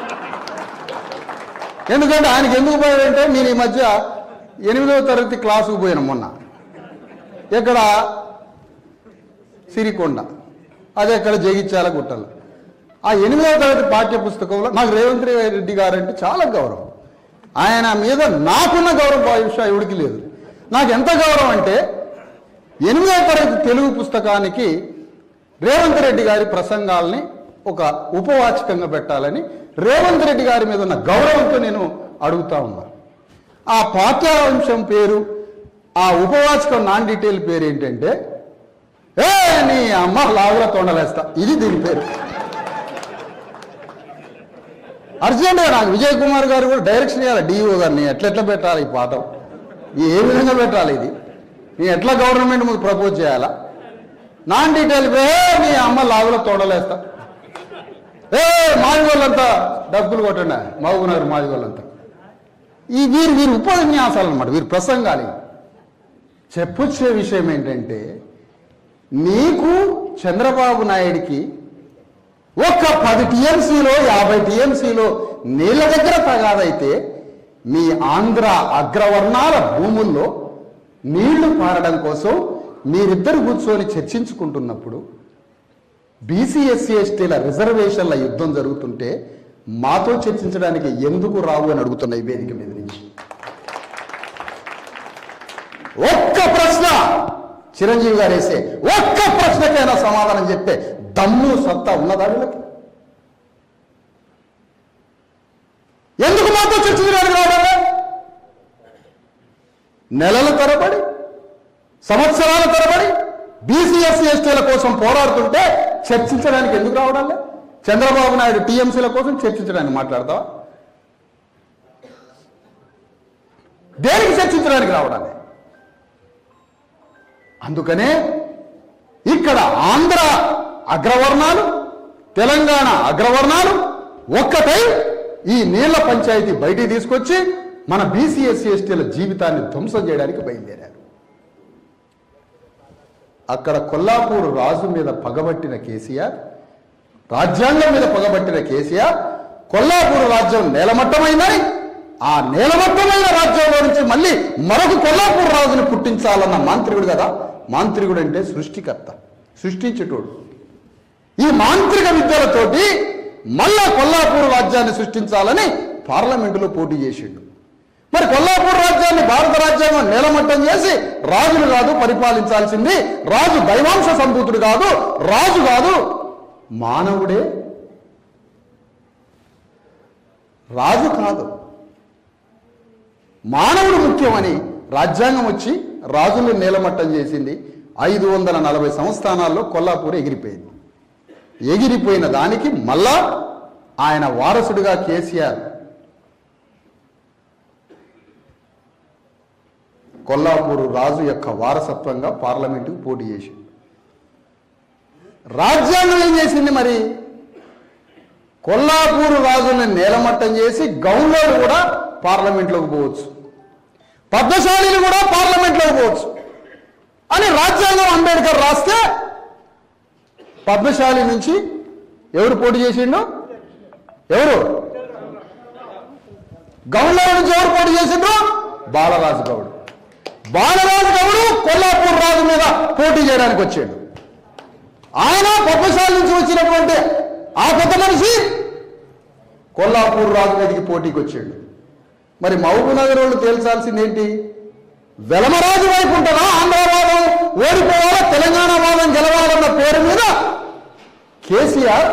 ఎందుకంటే ఆయనకి ఎందుకు భయం అంటే, నేను ఈ మధ్య 8వ తరగతి క్లాసుకు పోయాను మొన్న. ఎక్కడ? సిరికొండ, అదే ఎక్కడ జగిత్యాల గుట్టలు. ఆ 8వ తరగతి పాఠ్య పుస్తకంలో నాకు రేవంత్ రెడ్డి గారు అంటే చాలా గౌరవం. ఆయన మీద నాకున్న గౌరవం భావిష ఎవడికి లేదు. నాకు ఎంత గౌరవం అంటే 8వ తరగతి తెలుగు పుస్తకానికి రేవంత్ రెడ్డి గారి ప్రసంగాల్ని ఒక ఉపవాచకంగా పెట్టాలని రేవంత్ రెడ్డి గారి మీద ఉన్న గౌరవంతో నేను అడుగుతా ఉన్నా. ఆ పాఠ్యాంశం పేరు, ఆ ఉపవాచకం నాన్ డీటెయిల్ పేరు ఏంటంటే, నీ అమ్మ లావుల తొండలేస్తా, ఇది దీని పేరు. అర్జెంటుగా నాకు విజయ్ కుమార్ గారు కూడా డైరెక్షన్ ఇవ్వాలి, డిఓ గారిని, ఎట్లెట్లా పెట్టాలి ఈ పాఠం, ఏ విధంగా పెట్టాలి, ఇది నీ ఎట్లా గవర్నమెంట్ ముందు ప్రపోజ్ చేయాలా? నాన్ డీటెయిల్ నీ అమ్మ లాగులో తోడలేస్తా, మాదిగోళ్ళంతా డబ్బులు కొట్టండి, మహబూబ్నగర్ మాదిగోళ్ళంతా. ఈ వీరి ఉపన్యాసాలు అన్నమాట, వీరి ప్రసంగాలు. చెప్పొచ్చే విషయం ఏంటంటే, నీకు చంద్రబాబు నాయుడికి ఒక్క 10 టీఎంసీలో 50 టీఎంసీలో నీళ్ళ దగ్గర తగాదైతే, మీ ఆంధ్ర అగ్రవర్ణాల భూముల్లో నీళ్లు పారడం కోసం మీరిద్దరు కూర్చొని చర్చించుకుంటున్నప్పుడు, బీసీఎస్సీ ఎస్టీల రిజర్వేషన్ల యుద్ధం జరుగుతుంటే మాతో చర్చించడానికి ఎందుకు రావు అని అడుగుతున్న ఈ వేదిక మీద నుంచి. ఒక్క ప్రశ్న చిరంజీవి గారు వేసే ఒక్క ప్రశ్నకైనా సమాధానం చెప్పే దమ్ము సత్తా ఉన్నదా వీళ్ళకి? ఎందుకు మాతో చర్చించడానికి రావడం? నెలల తరబడి, సంవత్సరాల తరబడి బీసీఎస్సీ ఎస్టీల కోసం పోరాడుతుంటే చర్చించడానికి ఎందుకు రావడం? చంద్రబాబు నాయుడు టీఎంసీల కోసం చర్చించడానికి మాట్లాడతావా? దేనికి చర్చించడానికి రావడాలి? అందుకనే ఇక్కడ ఆంధ్ర అగ్రవర్ణాలు, తెలంగాణ అగ్రవర్ణాలు ఒక్కటై ఈ నీళ్ల పంచాయతీ బయటికి తీసుకొచ్చి మన బీసీఎస్సీ ఎస్టీల జీవితాన్ని ధ్వంసం చేయడానికి బయలుదేరారు. అక్కడ కొల్లాపూరు రాజు మీద పగబట్టిన కేసీఆర్, రాజ్యాంగం మీద పగబట్టిన కేసీఆర్ కొల్లాపూర్ రాజ్యం నేలమట్టమైందని, ఆ నేలమట్టమైన రాజ్యంలో నుంచి మళ్ళీ మరొక కొల్లాపూర్ రాజుని పుట్టించాలన్న మాంత్రికుడు కదా. మాంత్రికుడు అంటే సృష్టికర్త, సృష్టించేటోడు. ఈ మాంత్రిక విద్యలతోటి మళ్ళా కొల్లాపూర్ రాజ్యాన్ని సృష్టించాలని పార్లమెంటులో పోటీ చేసిండు. మరి కొల్లాపూర్ రాజ్యాన్ని భారత రాజ్యాంగం నేలమట్టం చేసి రాజులు కాదు పరిపాలించాల్సింది, రాజు దైవాంశ సంభూతుడు కాదు, రాజు కాదు మానవుడే రాజు కాదు, మానవుడు ముఖ్యమని రాజ్యాంగం వచ్చి రాజులు నేలమట్టం చేసింది. 540 సంస్థానాల్లో కొల్లాపూర్ ఎగిరిపోయింది. ఎగిరిపోయిన దానికి మళ్ళా ఆయన వారసుడిగా కేసీఆర్ కొల్లాపూర్ రాజు యొక్క వారసత్వంగా పార్లమెంటుకు పోటీ చేసింది. రాజ్యాంగం ఏం చేసింది మరి? కొల్లాపూర్ రాజుని నేలమట్టం చేసి గౌన్లోడు కూడా పార్లమెంట్లోకి పోవచ్చు, పద్మశాలీలు కూడా పార్లమెంట్లోకి పోవచ్చు అని రాజ్యాంగం అంబేద్కర్ రాస్తే పద్మశాలి నుంచి ఎవరు పోటీ చేసిండు? ఎవరు? గౌన్లో నుంచి ఎవరు పోటీ చేసిండ్రు? బాలరాజు గౌడ్. బాలరాజు గౌడు కొల్లాపూర్ రాజు మీద పోటీ చేయడానికి వచ్చాడు. ఆయన పద్మశాలి నుంచి వచ్చినటువంటి ఆ పెద్ద మనిషి కొల్లాపూర్ రాజు మీదకి పోటీకి వచ్చాడు. మరి మహబూబ్ నగర్ వాళ్ళు తేల్చాల్సింది ఏంటి? వెలమరాజు వైపు ఉంటుందా ఆంధ్రవాదం ఓడిపోవాలా, తెలంగాణ వాదం గెలవాలన్న పేరు మీద కేసీఆర్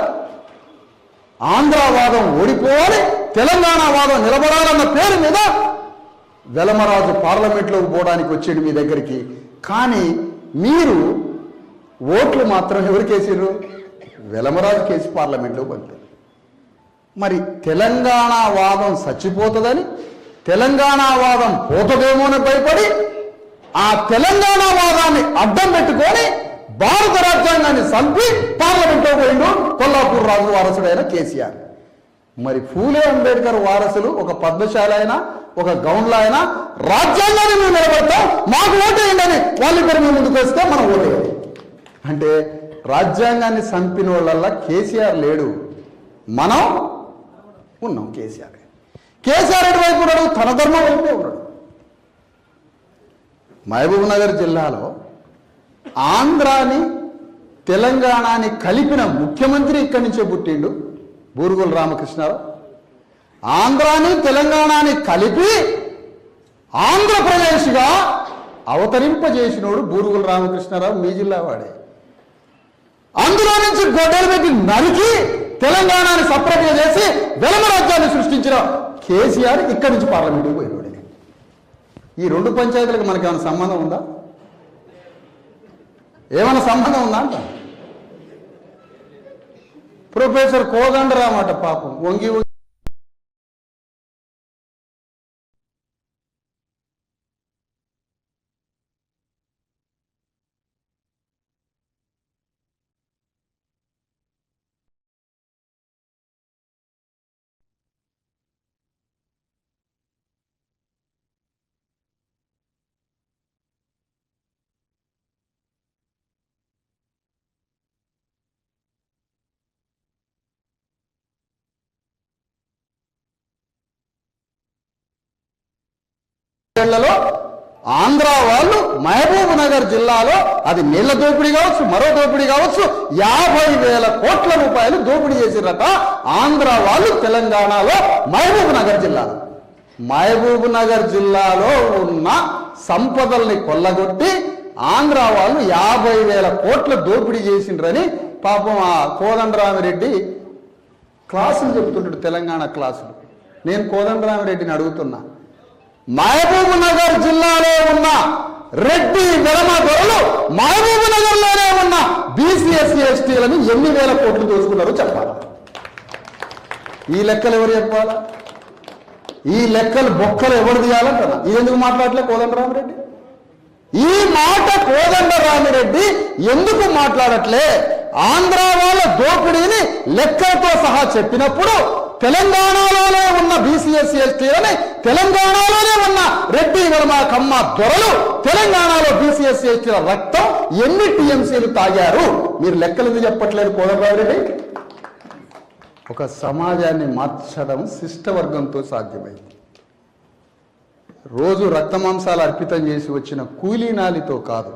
ఆంధ్రవాదం ఓడిపోవాలి, తెలంగాణ వాదం నిలబడాలన్న పేరు మీద వెలమరాజు పార్లమెంట్లోకి పోవడానికి వచ్చాడు మీ దగ్గరికి. కానీ మీరు ఓట్లు మాత్రం ఎవరికేసారు? వెలమరాజు కేసి పార్లమెంట్లోకి పంపారు. మరి తెలంగాణ వాదం చచ్చిపోతుందని, తెలంగాణ వాదం పోతుందేమోని భయపడి ఆ తెలంగాణ వాదాన్ని అడ్డం పెట్టుకొని భారత రాజ్యాంగాన్ని చంపి పార్లమెంట్లో పోయిండు కొల్లాపూర్ రాజు వారసుడైన కేసీఆర్. మరి ఫూలే అంబేద్కర్ వారసులు ఒక పద్మశాలి అయినా ఒక గౌన్ల అయినా రాజ్యాంగాన్ని మేము నిలబడతాం, మాకు ఓటేయండి అని వాళ్ళిద్దరు మేము ముందుకు వస్తే మనం ఓటేయాలి. అంటే రాజ్యాంగాన్ని చంపిన వాళ్ళల్లా కేసీఆర్ లేడు, మనం ఉన్నాం. కేసీఆర్ ఎటువైపు ఉన్నాడు? తన ధర్మం వైపే ఉన్నాడు. మహబూబ్ నగర్ జిల్లాలో ఆంధ్రాని తెలంగాణని కలిపిన ముఖ్యమంత్రి ఇక్కడి నుంచే పుట్టిండు, బూరుగుల రామకృష్ణారావు. ఆంధ్రాని తెలంగాణని కలిపి ఆంధ్రప్రదేశ్గా అవతరింపజేసినోడు బూరుగుల రామకృష్ణారావు, మీ జిల్లా వాడే. అందులో నుంచి గొడ్డలు పెట్టి నరికి తెలంగాణని సపరేట్గా చేసి వెలమ రాజ్యాన్ని సృష్టించిన కేసీఆర్ ఇక్కడి నుంచి పార్లమెంటుకు పోయినోడే. ఈ రెండు పంచాయతీలకు మనకి ఏమైనా సంబంధం ఉందా? ఏమైనా సంబంధం ఉందా అంట. ప్రొఫెసర్ కోదండరామ్ అట పాపం వంగి ఆంధ్ర వాళ్ళు మహబూబ్ నగర్ జిల్లాలో అది నీళ్ల దోపిడీ కావచ్చు, మరో దోపిడీ కావచ్చు, 50,000 కోట్ల రూపాయలు దోపిడీ చేసిరట ఆంధ్ర వాళ్ళు తెలంగాణలో మహబూబ్ నగర్ జిల్లాలో. మహబూబ్ నగర్ జిల్లాలో ఉన్న సంపదల్ని కొల్లగొట్టి ఆంధ్ర వాళ్ళు 50,000 కోట్ల దోపిడీ చేసిండ్రని పాపం ఆ కోదండరామిరెడ్డి క్లాసులు చెబుతుంటాడు, తెలంగాణ క్లాసులు. నేను కోదండరామిరెడ్డిని అడుగుతున్నా, మహబూబ్ నగర్ జిల్లాలో ఉన్న రెడ్డి వెలమ దొరలు మహబూబ్ నగర్ లోనే ఉన్న బీసీ ఎస్సీ ఎస్టీలను ఎన్ని వేల కోట్లు దోచుకున్నారో చెప్పాలా? ఈ లెక్కలు ఎవరు చెప్పాలా? ఈ లెక్కలు బొక్కలు ఎవరు తీయాలంటున్నా. ఇది ఎందుకు మాట్లాడలే కోదండరామిరెడ్డి? ఈ మాట కోదండరామిరెడ్డి ఎందుకు మాట్లాడట్లే? ఆంధ్ర వాళ్ళ దోపిడీని లెక్కలతో సహా చెప్పినప్పుడు తెలంగాణలోనే ఉన్న బీసీఎస్సీ ఎస్టీలని, తెలంగాణలోనే ఉన్న రెడ్డి వెలమ కమ్మ దొరలు తెలంగాణలో బీసీఎస్సీ ఎస్టీల రక్తం ఎన్ని టీఎంసీలు తాగారు? మీరు లెక్కలు ఎందుకు చెప్పట్లేదు కోదండరామిరెడ్డి? ఒక సమాజాన్ని మార్చడం శిష్టవర్గంతో సాధ్యమైంది. రోజు రక్తమాంసాలు అర్పితం చేసి వచ్చిన కూలీనాలితో కాదు,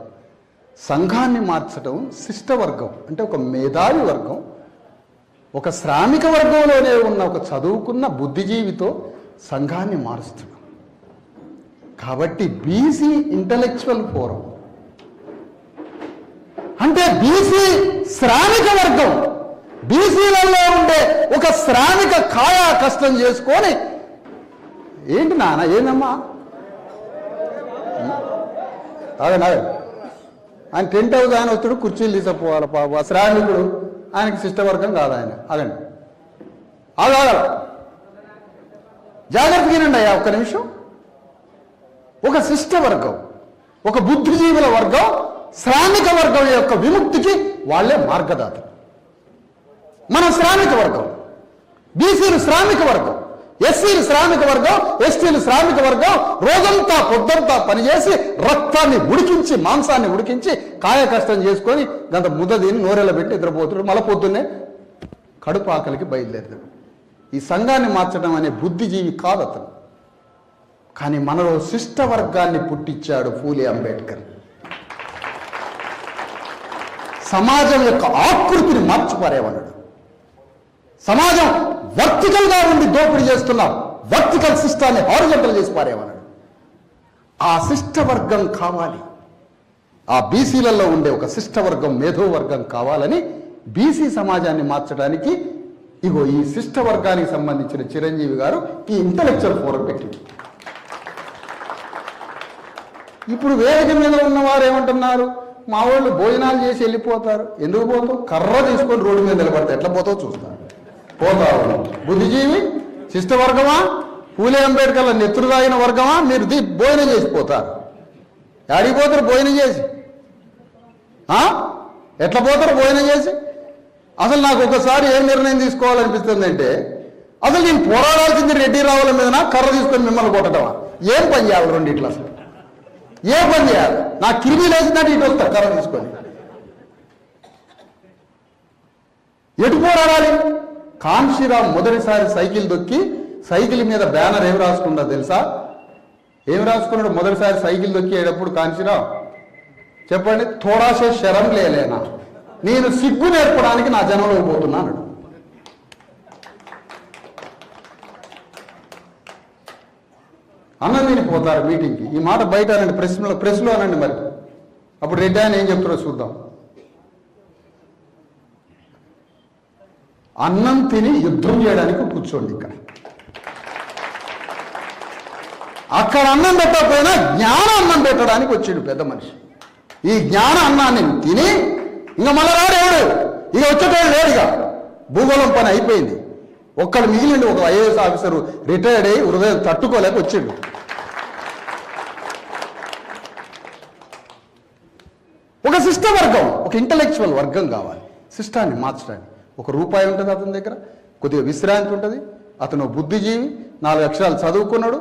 సంఘాన్ని మార్చడం శిష్టవర్గం అంటే ఒక మేధావి వర్గం, ఒక శ్రామిక వర్గంలోనే ఉన్న ఒక చదువుకున్న బుద్ధిజీవితో సంఘాన్ని మారుస్తున్నాం. కాబట్టి బీసీ ఇంటలెక్చువల్ ఫోరం అంటే బీసీ శ్రామిక వర్గం, బీసీలలో ఉండే ఒక శ్రామిక కాయా కష్టం చేసుకొని ఏంటి నాన్న ఏందమ్మా అదే ఆయన టెంట్ హౌస్ ఆయన వస్తాడు, కుర్చీలు తీసుకుపోవాలి పాప శ్రామికుడు, ఆయనకి శిష్టవర్గం కాదు ఆయన. అదండి ఆగాలి, జాగ్రత్త వినండి అయ్యా ఒక్క నిమిషం. ఒక శిష్టవర్గం, ఒక బుద్ధిజీవుల వర్గం, శ్రామిక వర్గం యొక్క విముక్తికి వాళ్ళే మార్గదాతలు. మనం శ్రామిక వర్గం, బీసీలు శ్రామిక వర్గం, ఎస్సీలు శ్రామిక వర్గం, ఎస్టీలు శ్రామిక వర్గం. రోజంతా పొద్దంతా పనిచేసి రక్తాన్ని ఉడికించి మాంసాన్ని ఉడికించి కాయ కష్టం చేసుకొని గంత ముద్ద దీన్ని నోరెల పెట్టి నిద్రపోతున్నాడు, మళ్ళీ పొద్దున్నే కడుపు ఆకలికి బయలుదేరుతాడు. ఈ సంఘాన్ని మార్చడం అనే బుద్ధిజీవి కాదు అతను. కానీ మనలో శిష్ట వర్గాన్ని పుట్టించాడు ఫూలే అంబేద్కర్. సమాజం యొక్క ఆకృతిని మార్చిపారేమన్నాడు. సమాజం వర్టికల్గా ఉండి దోపిడీ చేస్తున్నాం, వర్టికల్ సిస్టాన్ని హారిజంటల్ చేసి పారేమన్నాడు. ఆ శిష్టవర్గం కావాలి, ఆ బీసీలలో ఉండే ఒక శిష్టవర్గం మేధోవర్గం కావాలని బీసీ సమాజాన్ని మార్చడానికి ఇగో ఈ శిష్టవర్గానికి సంబంధించిన చిరంజీవి గారు ఈ ఇంటలెక్చువల్ ఫోరం పెట్టింది. ఇప్పుడు వేదిక మీద ఉన్నవారు ఏమంటున్నారు, మా వాళ్ళు భోజనాలు చేసి వెళ్ళిపోతారు. ఎందుకు పోతావు? కర్ర తీసుకొని రోడ్డు మీద నిలబడితే ఎట్లా పోతావు చూస్తారు. పోతావు. బుద్ధిజీవి శిష్టవర్గమా, ఫూలే అంబేద్కర్ల నెత్తురు తాగిన వర్గమా, మీరు భోజనం చేసిపోతారు. యాడికి పోతారు భోజనం చేసి? ఎట్లా పోతారు భోజనం చేసి? అసలు నాకు ఒకసారి ఏం నిర్ణయం తీసుకోవాలనిపిస్తుంది అంటే, అసలు నేను పోరాడాల్సింది రెడ్డి రావుల మీదనా, కర్ర తీసుకొని మిమ్మల్ని కొట్టడమా? ఏం పని చేయాలి రెండిట్లో? అసలు ఏ పని చేయాలి? నా కిరిమి లేచినట్టు ఇటు వస్తా కర్ర తీసుకొని. ఎటు పోరాడాలి? కాన్షీరామ్ మొదటిసారి సైకిల్ దొక్కి సైకిల్ మీద బ్యానర్ ఏమి రాసుకున్నా తెలుసా? ఏమి రాసుకున్నాడు మొదటిసారి సైకిల్ దొక్కేటప్పుడు కాన్షీరామ్? చెప్పండి. థోడాసే శరం లేనా, నేను సిగ్గు నేర్పడానికి నా జనంలో పోతున్నాను. అన్నం తిని పోతారు మీటింగ్కి. ఈ మాట బయట అనండి, ప్రెస్లో అనండి. మరి అప్పుడు రెడ్డి ఆయన ఏం చెప్తారో చూద్దాం. అన్నం తిని యుద్ధం చేయడానికి కూర్చోండి. అక్కడ అన్నం పెట్టకపోయినా జ్ఞాన అన్నం పెట్టడానికి వచ్చాడు పెద్ద మనిషి. ఈ జ్ఞాన అన్నాన్ని తిని ఇంకా మళ్ళా రాడు ఎవడు, ఇక వచ్చేటోడు లేడు. ఇక భూగోళం పని అయిపోయింది. ఒక్కడు మిగిలిండి, ఒక ఐఏఎస్ ఆఫీసరు రిటైర్డ్ అయ్యి హృదయం తట్టుకోలేక వచ్చాడు. ఒక శిష్టవర్గం, ఒక ఇంటలెక్చువల్ వర్గం కావాలి శిష్టాన్ని మార్చడానికి. ఒక రూపాయి ఉంటుంది అతని దగ్గర, కొద్దిగా విశ్రాంతి ఉంటుంది. అతను బుద్ధిజీవి, 4 అక్షరాలు చదువుకున్నాడు,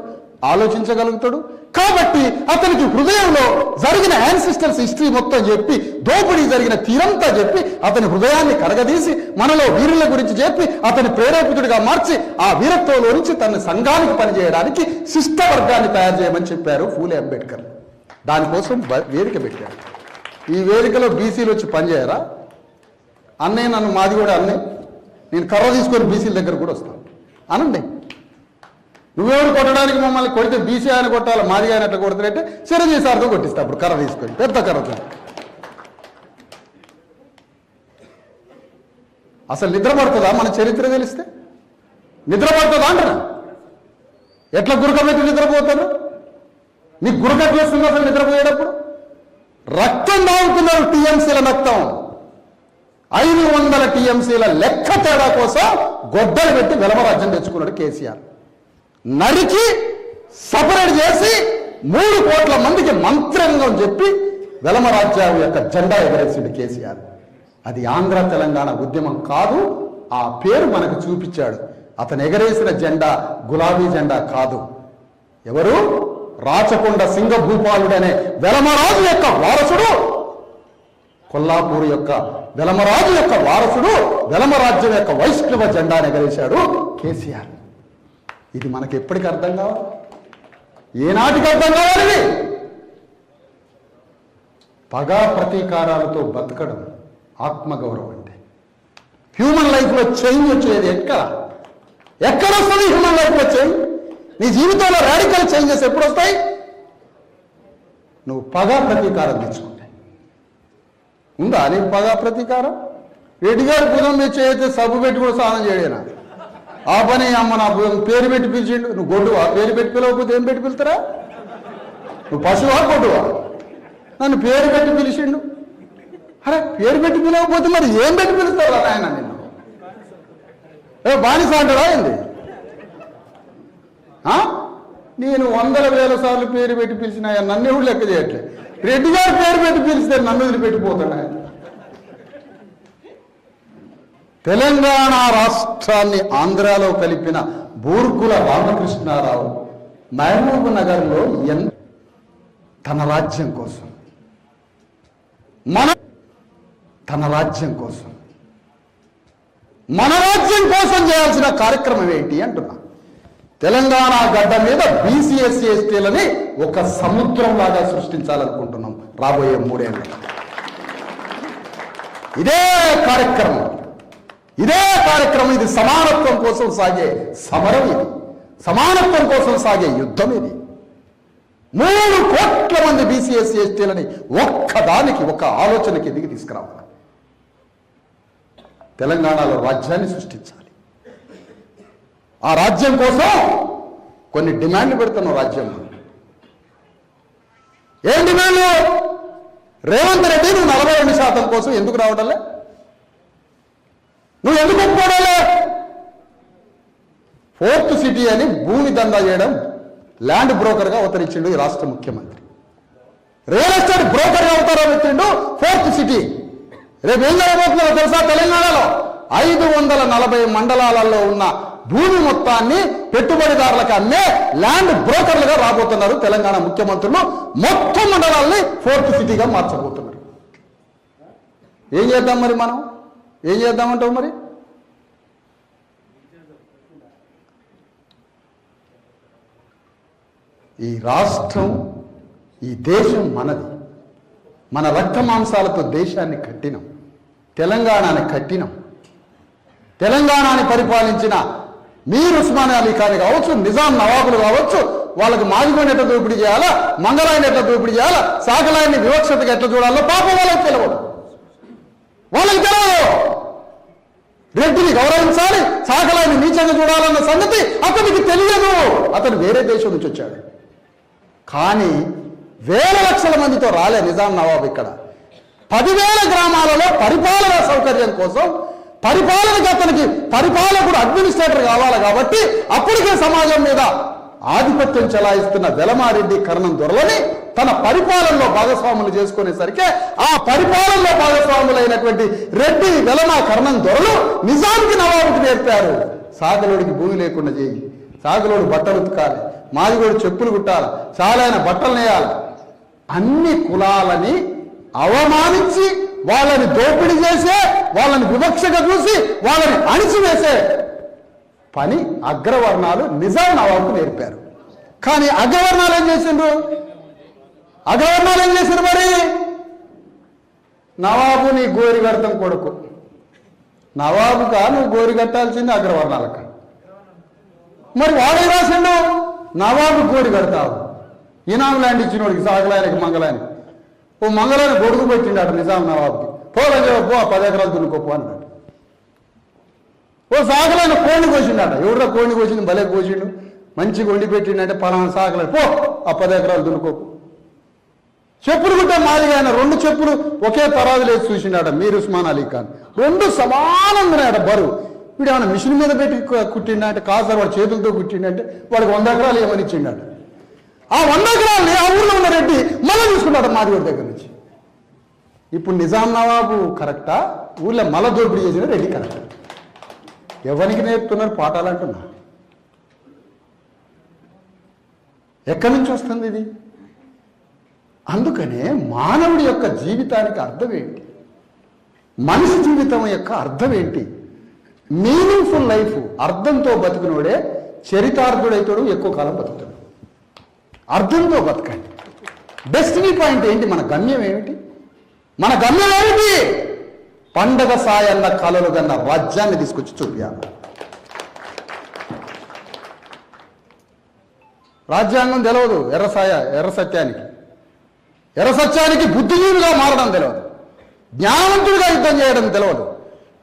ఆలోచించగలుగుతాడు. కాబట్టి అతనికి హృదయంలో జరిగిన యాన్సిస్టర్స్ హిస్టరీ మొత్తం చెప్పి, దోపిడీ జరిగిన తీరంతా చెప్పి, అతని హృదయాన్ని కడగదీసి మనలో వీరుల గురించి చెప్పి అతని ప్రేరేపితుడిగా మార్చి ఆ వీరత్వంలో నుంచి తన సంఘానికి పనిచేయడానికి శిష్ట వర్గాన్ని తయారు చేయమని చెప్పారు ఫూలే అంబేద్కర్. దానికోసం వేదిక పెట్టారు. ఈ వేదికలో బీసీలు వచ్చి పనిచేయరా? అన్నయ్య నన్ను, మాది కూడా అన్నయ్య, నేను కర్ర తీసుకొని బీసీల దగ్గర కూడా వస్తాను అనండి. నువ్వెవరు కొట్టడానికి? మమ్మల్ని కొడితే బీసీ ఆయన కొట్టాలి, మాది ఆయన ఎట్లా కొడతారంటే చిరంజీవి సార్తో కొట్టిస్తా అప్పుడు కర్ర తీసుకొని, పెద్ద కర్రతో. అసలు నిద్ర పడుతుందా మన చరిత్ర తెలిస్తే? నిద్ర పడుతుందా అంటారా? ఎట్లా గురకబెట్టి నిద్రపోతారు? నీకు గురకట్లు వస్తుంది అసలు నిద్రపోయేటప్పుడు? రక్తం తాగుతున్నారు, టీఎంసీల రక్తం. 500 టీఎంసీల లెక్క తేడా కోసం గొడ్డలు పెట్టి వెలమరాజ్యం తెచ్చుకున్నాడు కేసీఆర్. నరికి సపరేట్ చేసి 3 కోట్ల మందికి మంత్రంగం చెప్పి వెలమరాజ్యం యొక్క జెండా ఎగరేసిండు కేసీఆర్. అది ఆంధ్ర తెలంగాణ ఉద్యమం కాదు, ఆ పేరు మనకు చూపించాడు. అతను ఎగరేసిన జెండా గులాబీ జెండా కాదు. ఎవరు? రాచకొండ సింగభూపాలుడనే వెలమరాజు యొక్క వారసుడు కొల్లాపూర్ యొక్క వెలమరాజు యొక్క వారసుడు, వెలమరాజ్యం యొక్క వైష్ణవ జెండాను ఎగరేశాడు కేసీఆర్. ఇది మనకి ఎప్పటికి అర్థం కావాలి? ఏనాటికి అర్థం కావాలి? పగా ప్రతీకారాలతో బతకడం ఆత్మగౌరవం అంటే. హ్యూమన్ లైఫ్లో చేంజ్ వచ్చేది ఎక్కడ వస్తుంది? హ్యూమన్ లైఫ్లో చేంజ్, నీ జీవితంలో రాడికల్ చేంజెస్ ఎప్పుడు వస్తాయి? నువ్వు పగా ప్రతీకారం తెచ్చుకుంటే. ఉందా నీకు పగా ప్రతీకారం? రెడ్డి గారి భుజం మీద చేయతే సబ్బు పెట్టి కూడా స్నానం చేయడేనా? ఆ పని అమ్మ నా భుజం పేరు పెట్టి పిలిచిండు. నువ్వు గొడ్డువా? పేరు పెట్టి పిలవకపోతే ఏం పెట్టి పిలుతారా? నువ్వు పశువా గొడ్డువా? నన్ను పేరు పెట్టి పిలిచిండు. అరే పేరు పెట్టి పిలవకపోతే మరి ఏం పెట్టి పిలుస్తారా ఆయన? నిన్ను బానిస అంటాడా ఏంది? నేను 100,000 సార్లు పేరు పెట్టి పిలిచిన నన్ను ఎవరు లెక్క చేయట్లేదు. రెడ్డి గారు పేరు పెట్టి పిలిస్తే నన్ను వదిలిపెట్టిపోతాడు ఆయన. తెలంగాణ రాష్ట్రాన్ని ఆంధ్రాలో కలిపిన బూర్గుల రామకృష్ణారావు మహబూబ్ నగర్లో తన రాజ్యం కోసం మన రాజ్యం కోసం చేయాల్సిన కార్యక్రమం ఏంటి అంటున్నా. తెలంగాణ గడ్డ మీద బీసీ ఎస్సీ ఎస్టీలని ఒక సముద్రంలాగా సృష్టించాలనుకుంటున్నాం రాబోయే 3 ఏళ్ళు. ఇదే కార్యక్రమం, ఇది సమానత్వం కోసం సాగే సమరం, ఇది సమానత్వం కోసం సాగే యుద్ధం. ఇది 3 కోట్ల మంది బీసీ ఎస్సీ ఎస్టీలని ఒక్కదానికి, ఒక ఆలోచనకి దిగి తీసుకురావాలి. తెలంగాణలో రాజ్యాన్ని సృష్టించాలి. ఆ రాజ్యం కోసం కొన్ని డిమాండ్లు పెడుతున్నాం. రాజ్యంలో ఏం డిమాండ్లు? రేవంత్ రెడ్డి నువ్వు 42% కోసం ఎందుకు రావడంలే? నువ్వు ఎందుకు ఒప్పుకోవడంలే? 4th సిటీ అని భూమి దందా చేయడం ల్యాండ్ బ్రోకర్గా అవతరించిండు ఈ రాష్ట్ర ముఖ్యమంత్రి. రియల్ ఎస్టేట్ బ్రోకర్గా అవతరించిండు 4th సిటీ. రేపు ఏం జరగబోతుందో తెలుసా? తెలంగాణలో 540 మండలాలలో ఉన్న భూమి మొత్తాన్ని పెట్టుబడిదారులకు అమ్మే ల్యాండ్ బ్రోకర్లుగా రాబోతున్నారు తెలంగాణ ముఖ్యమంత్రులు. మొత్తం మండలాల్ని 4th సిటీగా మార్చబోతున్నారు. ఏం చేద్దాం మరి? మనం ఏం చేద్దామంటావు మరి? ఈ రాష్ట్రం, ఈ దేశం మనది. మన రక్త మాంసాలతో దేశాన్ని కట్టినాం, తెలంగాణని కట్టినాం. తెలంగాణని పరిపాలించిన మీర్ ఉస్మాన్ అలీ ఖాన్ కావచ్చు, నిజాం నవాబులు కావచ్చు, వాళ్ళకి మాదిగోని ఎట్లా దోపిడీ చేయాలా, మంగళాయిని ఎట్లా దోపిడీ చేయాలా, సాగలాయిని వివక్షతగా ఎట్లా చూడాలో పాపం వాళ్ళకి తెలియదు. రెడ్డిని గౌరవించాలి, సాగలాయిని నీచంగా చూడాలన్న సంగతి అతనికి తెలియదు. అతను వేరే దేశం నుంచి వచ్చాడు. కానీ వేల లక్షల మందితో రాలే నిజాం నవాబ్. ఇక్కడ 10,000 గ్రామాలలో పరిపాలనా సౌకర్యం కోసం, పరిపాలనకి అతనికి పరిపాలకుడు అడ్మినిస్ట్రేటర్ కావాలి కాబట్టి అప్పటికే సమాజం మీద ఆధిపత్యం చెలాయిస్తున్న వెలమారెడ్డి కర్ణం దొరలని తన పరిపాలనలో భాగస్వాములు చేసుకునేసరికి ఆ పరిపాలనలో భాగస్వాములైనటువంటి రెడ్డి వెలమ కర్ణం దొరలు నిజాంకి నవాబుకి నేర్పారు. సాగలోడికి భూమి లేకుండా చేయి, సాగలోడు బట్టలు ఉతకాలి, మాదిగోడు చెప్పులు కుట్టాలి, చాలైన బట్టలు నేయాలి. అన్ని కులాలని అవమానించి వాళ్ళని దోపిడీ చేసే, వాళ్ళని వివక్షగా చూసి వాళ్ళని అణిచివేసే పని అగ్రవర్ణాలు నిజాం నవాబుకు నేర్పారు. కానీ అగ్రవర్ణాలు ఏం చేసిండ్రు? మరి నవాబు నీ గోరి కడతాం కొడుకు, నవాబుగా నువ్వు గోరి కట్టాల్సింది అగ్రవర్ణాలక. మరి వాడే రాసిండు నవాబు గోరి కడతావు. ఇనాం ల్యాండ్ ఇచ్చినోడికి సాగలాయనకి మంగళాయనకి ఓ మంగళాన్ని గొడుగు పెట్టిండట నిజాం నవాబుకి. పోలంజ పో 10 ఎకరాలు దున్నుకోపో అన్నాడు. ఓ సాగలాయన కోడిని కోసిండట. ఎవడో కోడిని కోసింది, భలే కోసిండు, మంచిగా వండి పెట్టిండంటే పలానా సాగలాయన పో ఆ 10 ఎకరాలు దున్నుకోపు. చెప్పులు కుట్టే మాదిగా ఆయన 2 చెప్పులు ఒకే తరాజు లేచి చూసిండట మీర్ ఉస్మాన్ అలీ ఖాన్. 2 సమానంగా ఉన్నాయట బరువు. వీడు ఏమైనా మిషన్ మీద పెట్టి కుట్టిండంటే కాదు సార్, వాడు చేతులతో కుట్టిండంటే వాడికి 100 ఎకరాలు ఏమని ఇచ్చిండట. ఆ 100 ఎకరాలని ఆ ఊళ్ళో ఉన్న రెడ్డి మళ్ళీ తీసుకున్నాడు మాదిగోడి దగ్గర నుంచి. ఇప్పుడు నిజాం నవాబు కరెక్టా, ఊళ్ళో మల దోపిడీ చేసిన రెడ్డి కరెక్టా? ఎవరికి నేర్పుతున్నారు పాఠాలు అంటున్నా? ఎక్కడి నుంచి వస్తుంది ఇది? అందుకనే మానవుడి యొక్క జీవితానికి అర్థం ఏంటి? మనిషి జీవితం యొక్క అర్థం ఏంటి? మీనింగ్ఫుల్ లైఫ్ అర్థంతో బతికినోడే చరితార్థుడైతాడు, ఎక్కువ కాలం బతుకుతాడు. అర్థంతో బతకండి. డెస్టినీ పాయింట్ ఏంటి? మన గమ్యం ఏమిటి? మన గమ్యం ఏమిటి? పండగ సాయన్న కలలు కన్న రాజ్యాన్ని తీసుకొచ్చి చూపించాలి. రాజ్యాంగం తెలియదు ఎర్ర సత్యానికి బుద్ధిజీవిగా మారడం తెలియదు, జ్ఞానవంతుడిగా యుద్ధం చేయడం తెలియదు,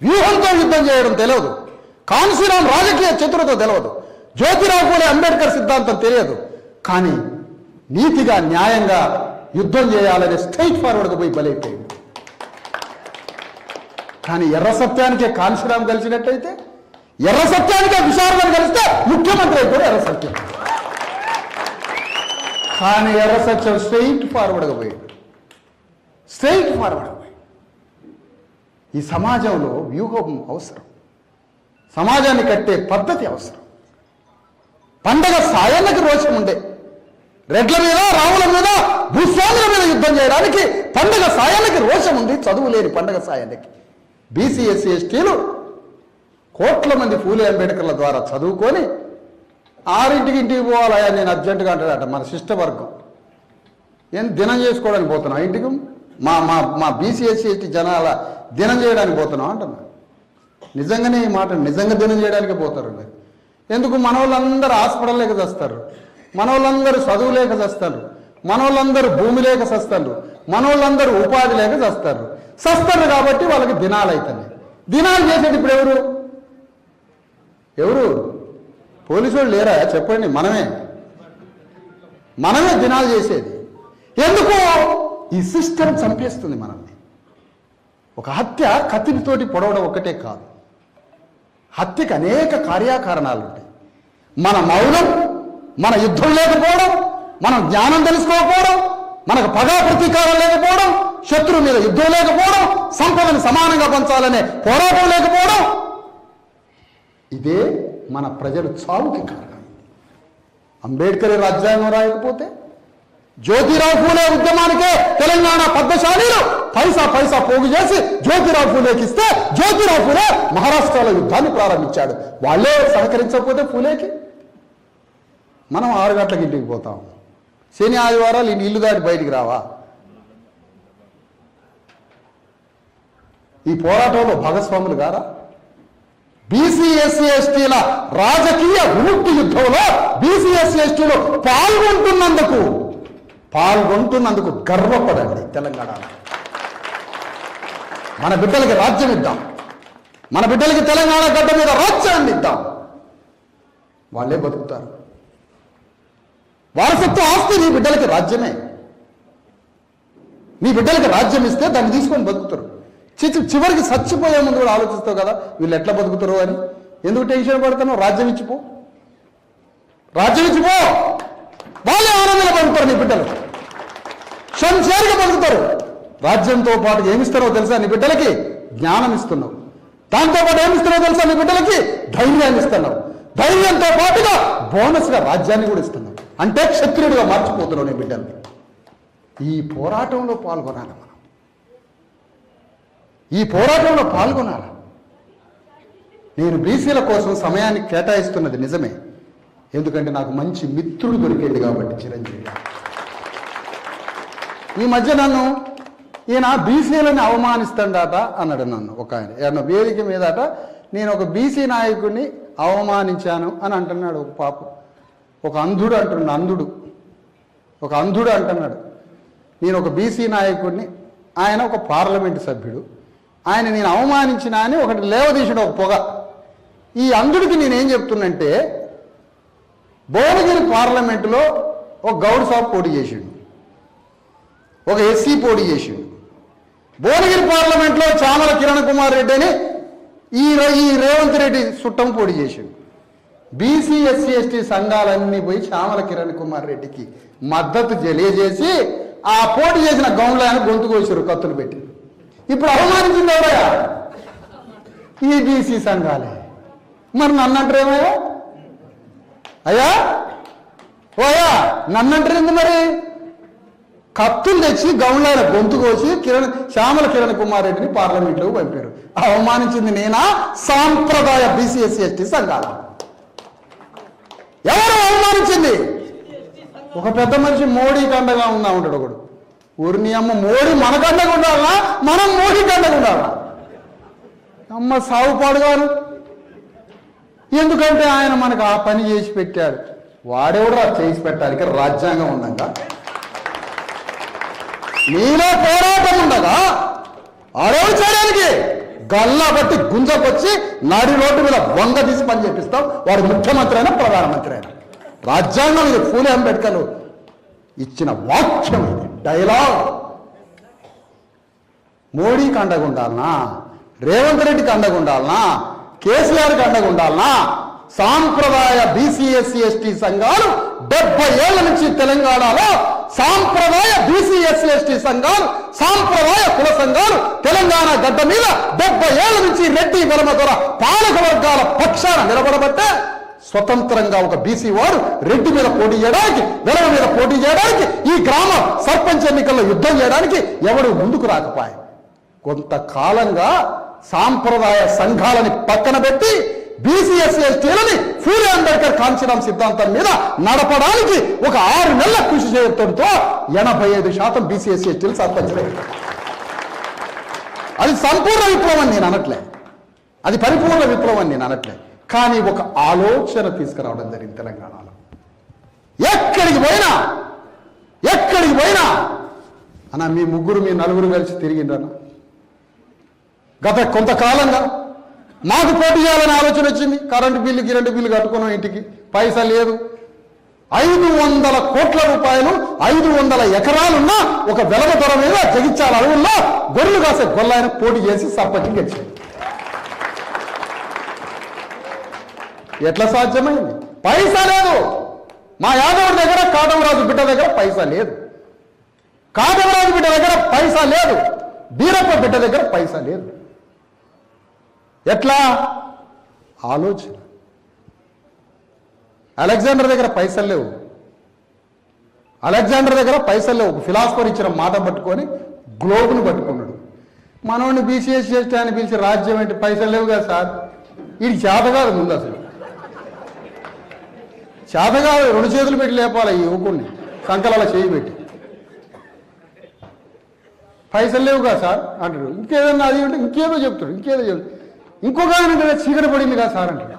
వ్యూహంతో యుద్ధం చేయడం తెలియదు, కాన్సీరామ్ రాజకీయ చతురత తెలియదు, జ్యోతిరావు పూలే అంబేద్కర్ సిద్ధాంతం తెలియదు. కానీ నీతిగా న్యాయంగా యుద్ధం చేయాలనే స్ట్రైట్ ఫార్వర్డ్గా పోయి బలైపోయింది. కానీ ఎర్ర సత్యానికే కాన్సీరామ్ కలిసినట్టయితే, ఎర్ర సత్యానికే విశారదను కలిస్తే ముఖ్యమంత్రి అయిపోయి ఎర్ర సత్యం. కానీ ఎర్ర సత్యం స్ట్రైట్ ఫార్వర్డ్గా పోయాడు. ఈ సమాజంలో వ్యూహం అవసరం, సమాజాన్ని కట్టే పద్ధతి అవసరం. పండగ సాయన్నకి రోషం ఉండే, రెడ్ల మీద రావుల మీద భూస్వాముల మీద యుద్ధం చేయడానికి పండగ సాయన్నకి రోషం ఉంది. చదువు లేని పండగ సాయన్నకి బీసీ ఎస్సీ ఎస్టీలు కోట్ల మంది ఫూలే అంబేద్కర్ల ద్వారా చదువుకొని 6ంటికి ఇంటికి పోవాలయా నేను అర్జెంటుగా అంటాడట మన శిష్టవర్గం. ఏం దినం చేసుకోవడానికి పోతున్నాం ఇంటికి? మా మా మా బీసీ ఎస్సీ ఎస్టీ జనాల దినం చేయడానికి పోతున్నాం అంటున్నా. నిజంగానే ఈ మాట నిజంగా దినం చేయడానికే పోతారు మీరు. ఎందుకు? మన వాళ్ళందరూ హాస్పిటల్ లేక చస్తారు, మన వాళ్ళందరూ చదువు లేక చస్తారు, మన వాళ్ళందరూ భూమి లేక చస్తారు, మన వాళ్ళందరూ ఉపాధి లేక చస్తారు. కాబట్టి వాళ్ళకి దినాలు అవుతాయి. దినాలు చేసేది ఇప్పుడు ఎవరు? పోలీసు వాళ్ళు లేరా? చెప్పండి. మనమే దినాలు చేసేది. ఎందుకు? ఈ సిస్టమ్ చంపేస్తుంది మనల్ని. ఒక హత్య కత్తితోటి పొడవడం ఒక్కటే కాదు, హత్యకు అనేక కార్యకారణాలు ఉంటాయి. మన మౌనం, మన యుద్ధం లేకపోవడం, మనం జ్ఞానం తెలుసుకోకపోవడం, మనకు పగా ప్రతీకారం లేకపోవడం, శత్రువు మీద యుద్ధం లేకపోవడం, సంపదను సమానంగా పంచాలనే పోరాటం లేకపోవడం, ఇదే మన ప్రజలు చావుకి కారణం. అంబేద్కర్ రాజ్యాంగం రాయకపోతే, జ్యోతిరావు ఫూలే ఉద్యమానికే తెలంగాణ పద్మశాలీలు పైసా పోగు చేసి జ్యోతిరావు ఫూలేకి ఇస్తే జ్యోతిరావు ఫూలే మహారాష్ట్రలో యుద్ధాన్ని ప్రారంభించాడు. వాళ్ళే సహకరించకపోతే ఫూలేకి మనం 6 గంటలకు ఇంటికి పోతాం. శని ఆదివారాలు ఇల్లు దాటి బయటికి రావా? ఈ పోరాటంలో భాగస్వాములు గారా? బీసీ ఎస్సీ ఎస్టీల రాజకీయ విముక్తి యుద్ధంలో బీసీ ఎస్సీ ఎస్టీలు పాల్గొంటున్నందుకు గర్వపడండి. తెలంగాణలో మన బిడ్డలకి రాజ్యం ఇద్దాం, మన బిడ్డలకి తెలంగాణ గడ్డ మీద రాజ్యాన్ని ఇద్దాం. వాళ్ళే బతుకుతారు. వారసత్వ ఆస్తి నీ బిడ్డలకి రాజ్యమే. నీ బిడ్డలకి రాజ్యం ఇస్తే దాన్ని తీసుకొని బతుకుతారు. చివరికి చచ్చిపోయే ముందు కూడా ఆలోచిస్తావు కదా వీళ్ళు ఎట్లా బతుకుతారు అని. ఎందుకు టెన్షన్ పడుతున్నావు? రాజ్యం ఇచ్చిపో. వాళ్ళే ఆనందంగా బతుకుతారు. నీ బిడ్డలు సంసారిగా బతుకుతారు. రాజ్యంతో పాటు ఏమిస్తున్నావో తెలుసా? నీ బిడ్డలకి జ్ఞానం ఇస్తున్నావు. దాంతోపాటు ఏమిస్తున్నావో తెలుసా? నీ బిడ్డలకి ధైర్యాన్ని ఇస్తున్నావు. ధైర్యంతో పాటుగా బోనస్గా రాజ్యాన్ని కూడా ఇస్తున్నావు. అంటే క్షత్రియుడిగా మార్చిపోతున్నావు నీ బిడ్డల్ని. ఈ పోరాటంలో పాల్గొనాలి మనం. నేను బీసీల కోసం సమయాన్ని కేటాయిస్తున్నది నిజమే. ఎందుకంటే నాకు మంచి మిత్రుడు దొరికేది కాబట్టి. చిరంజీవి ఈ మధ్య నన్ను ఈయన బీసీలని అవమానిస్తాడట అన్నాడు నన్ను ఒక ఆయన వేదిక మీదట. నేను ఒక బీసీ నాయకుడిని అవమానించాను అని అంటున్నాడు ఒక పాప. ఒక అంధుడు అంటున్నాడు నేను ఒక బీసీ నాయకుడిని, ఆయన ఒక పార్లమెంటు సభ్యుడు, ఆయన నేను అవమానించిన అని ఒకటి లేవదీసాడు ఒక పొగ. ఈ అంధుడికి నేనేం చెప్తున్నంటే, భువనగిరి పార్లమెంటులో ఒక గౌడ్ సాబ్ పోటీ చేసిండు, ఒక ఎస్సీ పోటీ చేసిండు. భువనగిరి పార్లమెంట్లో చామల కిరణ్ కుమార్ రెడ్డి అని ఈ రేవంత్ రెడ్డి చుట్టం పోటీ చేసిండు. బీసీ ఎస్సీ ఎస్టీ సంఘాలన్నీ పోయి చామల కిరణ్ కుమార్ రెడ్డికి మద్దతు తెలియజేసి ఆ పోటీ చేసిన గౌండ్లో ఆయన గొంతు కోసారు కత్తులు పెట్టి. ఇప్పుడు అవమానించింది ఎవరయ్యా? ఈ బీసీ సంఘాలే. మరి నన్నంటారేమయ్యా? అయ్యా నన్నంటారు మరి కత్తులు తెచ్చి గౌన్లైన గొంతు కోసి శ్యామల కిరణ్ కుమార్ రెడ్డిని పార్లమెంట్లోకి పంపారు. అవమానించింది నేనా? సాంప్రదాయ బీసీ ఎస్సీ ఎస్టీ సంఘాలు. ఎవరు అవమానించింది? ఒక పెద్ద మనిషి మోడీకి అండగా ఉంటాడు ఒకడు. ఊరిని అమ్మ మోడీ మనకు అండగా ఉండాలా, మనం మోడీకి అండగా ఉండాలా? అమ్మ సాగుపాడుగాను. ఎందుకంటే ఆయన మనకు ఆ పని చేసి పెట్టాడు. వాడెవడో చేసి పెట్టడానికి రాజ్యాంగం ఉండగా, నీలో పోరాటం ఉండగా ఆడేవి చేయడానికి గల్లా బట్టి గుంజకొచ్చి నడి రోడ్డు మీద వంగ తీసి పని చేపిస్తాం. వాడు ముఖ్యమంత్రి అయినా ప్రధానమంత్రి అయినా. రాజ్యాంగం ఇది ఫూలే అంబేద్కర్ ఇచ్చిన వాక్యం, ఇది డైలాగ్. మోడీకి అండగా ఉండాలనా, రేవంత్ రెడ్డికి అండగా ఉండాలనా, కేసీఆర్కి అండగా ఉండాలనా? సాంప్రదాయ బీసీ ఎస్సీ ఎస్టీ సంఘాలు 70 ఏళ్ల నుంచి తెలంగాణలో సాంప్రదాయ బీసీ ఎస్సీ ఎస్టీ సంఘాలు, సాంప్రదాయ కుల సంఘాలు తెలంగాణ గడ్డ మీద 70 ఏళ్ల నుంచి రెడ్డి వెలమ ద్వారా పాలక వర్గాల పక్షాన నిలబడబట్టే స్వతంత్రంగా ఒక బీసీ వారు రెడ్డి మీద పోటీ చేయడానికి, వెలమ మీద పోటీ చేయడానికి, ఈ గ్రామ సర్పంచ్ ఎన్నికల్లో యుద్ధం చేయడానికి ఎవడు ముందుకు రాకపోయాయి. కొంతకాలంగా సాంప్రదాయ సంఘాలని పక్కన పెట్టి బీసీ ఎస్సీ ఎస్టీలని ఫూలే అంబేద్కర్ కాంచీరామ్ సిద్ధాంతం మీద నడపడానికి ఒక 6 నెలల కృషి చేయడంతో 85% బీసీ ఎస్సీ ఎస్టీలు సర్పంచులే. అది సంపూర్ణ విప్లవం నేను అనట్లే, అది పరిపూర్ణ విప్లవం నేను అనట్లే. కానీ ఒక ఆలోచన తీసుకురావడం జరిగింది తెలంగాణలో. ఎక్కడికి పోయినా అన్న మీ ముగ్గురు మీ నలుగురు కలిసి తిరిగిండ్రన్న. గత కొంతకాలంగా మాకు పోటీ చేయాలని ఆలోచన వచ్చింది. కరెంటు బిల్లు కట్టుకున్నాం, ఇంటికి పైసా లేదు. 500 కోట్ల రూపాయలు 500 ఎకరాలున్న ఒక వెలమ దొర మీద జగిత్యాల అడవుల్లో గొర్రెలు కాసే గొల్లాయన పోటీ చేసి సర్పంచ్ గెలిచింది. ఎట్లా సాధ్యమైంది? పైసా లేదు. మా యాదవ్ దగ్గర కాటమరాజు బిడ్డ దగ్గర పైసా లేదు, కాటమరాజు బిడ్డ దగ్గర పైసా లేదు, బీరప్ప బిడ్డ దగ్గర పైసా లేదు. ఎట్లా? ఆలోచన. అలెగ్జాండర్ దగ్గర పైసలు లేవు, ఒక ఫిలాసఫర్ ఇచ్చిన మాట పట్టుకొని గ్లోబ్ను పట్టుకున్నాడు. మనోడిని బీసీఎస్ చేస్తే అని పిలిచి రాజ్యం ఏంటి? పైసలు లేవు కదా సార్, ఇది చేతగాదు. ముందు అసలు చేతగాదు, 2 చేతులు పెట్టి లేపాలి ఈ యువకుడిని, సంకలాల చేయి పెట్టి. పైసలు లేవు కదా సార్ అంటాడు. ఇంకేదన్నా అది ఉంటే ఇంకేదో చెప్తాడు. ఇంకొక ఆయన చీకటి పడింది కదా సార్ అంటాడు.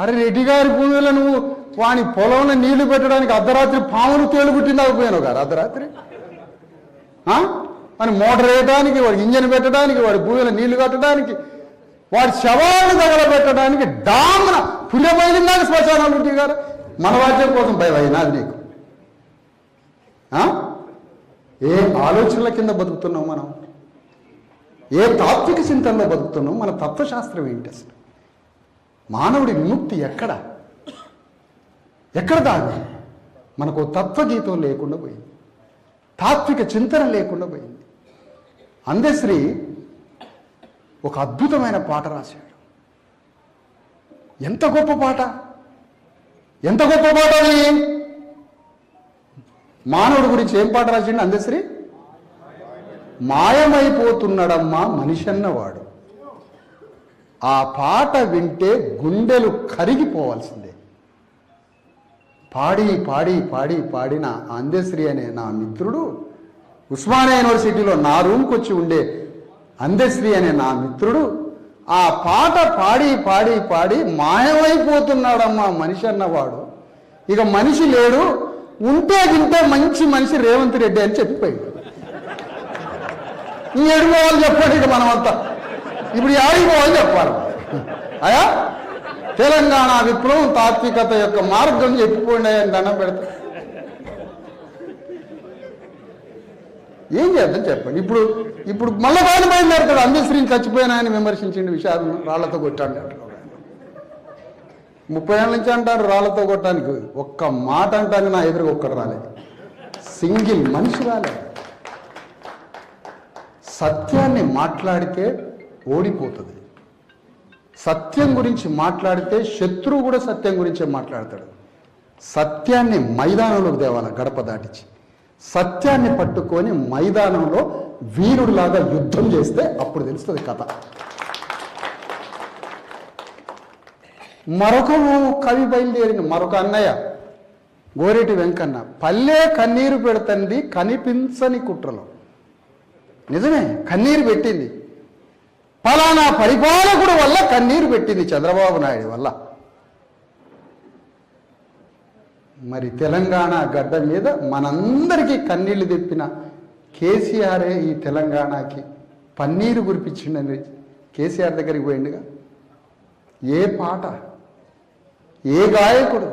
అరే రెడ్డి గారి భూమిలో నువ్వు వాని పొలంలో నీళ్లు పెట్టడానికి అర్ధరాత్రి పాములు తేలు పుట్టిందాక పోయాను కదా అర్ధరాత్రి. అని మోటార్ వేయడానికి, వాడి ఇంజన్ పెట్టడానికి, వాడి భూమిలో నీళ్లు కట్టడానికి, వాడి శవాలను తగలబెట్టడానికి డామ్న పుణ్యమైందాక శ్మశానాలు రెడ్డి గారు. మన రాజ్యం కోసం భయమైనాది నీకు? ఏ ఆలోచనల కింద బతుకుతున్నాం మనం? ఏ తాత్విక చింతనలో బతుకుతున్నాం? మన తత్వశాస్త్రం ఏంటి అసలు? మానవుడి విముక్తి ఎక్కడ దాగి? మనకు తత్వగీతం లేకుండా పోయింది, తాత్విక చింతన లేకుండా పోయింది. అందశ్రీ ఒక అద్భుతమైన పాట రాశాడు. ఎంత గొప్ప పాట అది! మానవుడి గురించి ఏం పాట రాసిండు అందశ్రీ? మాయమైపోతున్నాడమ్మా మనిషి అన్నవాడు. ఆ పాట వింటే గుండెలు కరిగిపోవాల్సిందే. పాడిన అందశ్రీ అనే నా మిత్రుడు, ఉస్మానియా యూనివర్సిటీలో నా రూమ్కి వచ్చి ఉండే అందశ్రీ అనే నా మిత్రుడు ఆ పాట పాడి మాయమైపోతున్నాడమ్మా మనిషి అన్నవాడు. ఇక మనిషి లేడు, ఉంటే మంచి మనిషి రేవంత్ రెడ్డి అని చెప్పిపోయాడు. ఈ ఎడుకోవాలి చెప్పండి. ఇక మనమంతా ఇప్పుడు ఆడిపోవాలి చెప్పాలి. అయా తెలంగాణ విప్లవం తాత్వికత యొక్క మార్గం చెప్పిపోయినాయని దండం పెడతా. ఏం చేద్దాం చెప్పండి. ఇప్పుడు మళ్ళీ బాగా బయలుదేరుతాడు. అందశ్రీని చచ్చిపోయిన ఆయన విమర్శించిండు, విషయాలను రాళ్లతో కొట్టాడు. 30 ఏళ్ళ నుంచి అంటారు రాళ్లతో కొట్టడానికి. ఒక్క మాట అంటానికి నా ఎదురుగా ఒక్కడు రాలేదు, సింగిల్ మనిషి రాలేదు. సత్యాన్ని మాట్లాడితే ఓడిపోతుంది. సత్యం గురించి మాట్లాడితే శత్రువు కూడా సత్యం గురించే మాట్లాడతాడు. సత్యాన్ని మైదానంలోకి తేవాలి గడప దాటించి. సత్యాన్ని పట్టుకొని మైదానంలో వీరుడిలాగా యుద్ధం చేస్తే అప్పుడు తెలుస్తుంది కథ. మరొక కవి బయలుదేరింది, మరొక అన్నయ్య గోరేటి వెంకన్న. పల్లె కన్నీరు పెడుతుంది కనిపించని కుట్రలో. నిజమే, కన్నీరు పెట్టింది. ఫలానా పరిపాలకుడు వల్ల కన్నీరు పెట్టింది, చంద్రబాబు నాయుడు వల్ల. మరి తెలంగాణ గడ్డ మీద మనందరికీ కన్నీళ్లు తెప్పిన కేసీఆరే ఈ తెలంగాణకి పన్నీరు కురిపించిండని కేసీఆర్ దగ్గరికి పోయిండుగా. ఏ పాట, ఏ గాయకుడు,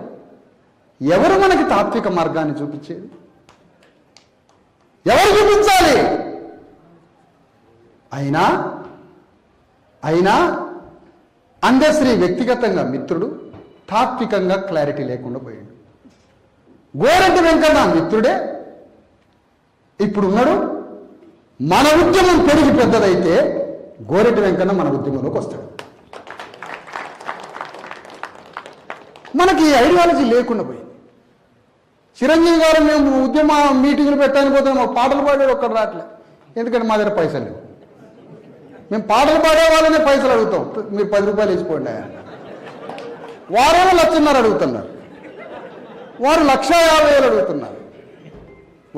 ఎవరు మనకి తాత్విక మార్గాన్ని చూపించేది? ఎవరు చూపించాలి? అయినా అందశ్రీ వ్యక్తిగతంగా మిత్రుడు, తాత్వికంగా క్లారిటీ లేకుండా పోయాడు. గోరెడ్డి వెంకన్న మిత్రుడే, ఇప్పుడు ఉన్నాడు. మన ఉద్యమం పెరిగి పెద్దదైతే గోరెడ్డి వెంకన్న మన ఉద్యమంలోకి వస్తాడు. మనకి ఐడియాలజీ లేకుండా పోయింది. చిరంజీవి గారు మేము ఉద్యమ మీటింగులు పెట్టడానికి పోతే మా పాటలు పాడేది ఒక్కడు రావట్లే, ఎందుకంటే మా దగ్గర పైసలు లేవు. మేము పాటలు పాడే వాళ్ళనే పైసలు అడుగుతాం, మీరు 10 రూపాయలు వేసిపోండి. వారేమో 1,50,000 అడుగుతున్నారు, వారు 1,50,000 అడుగుతున్నారు.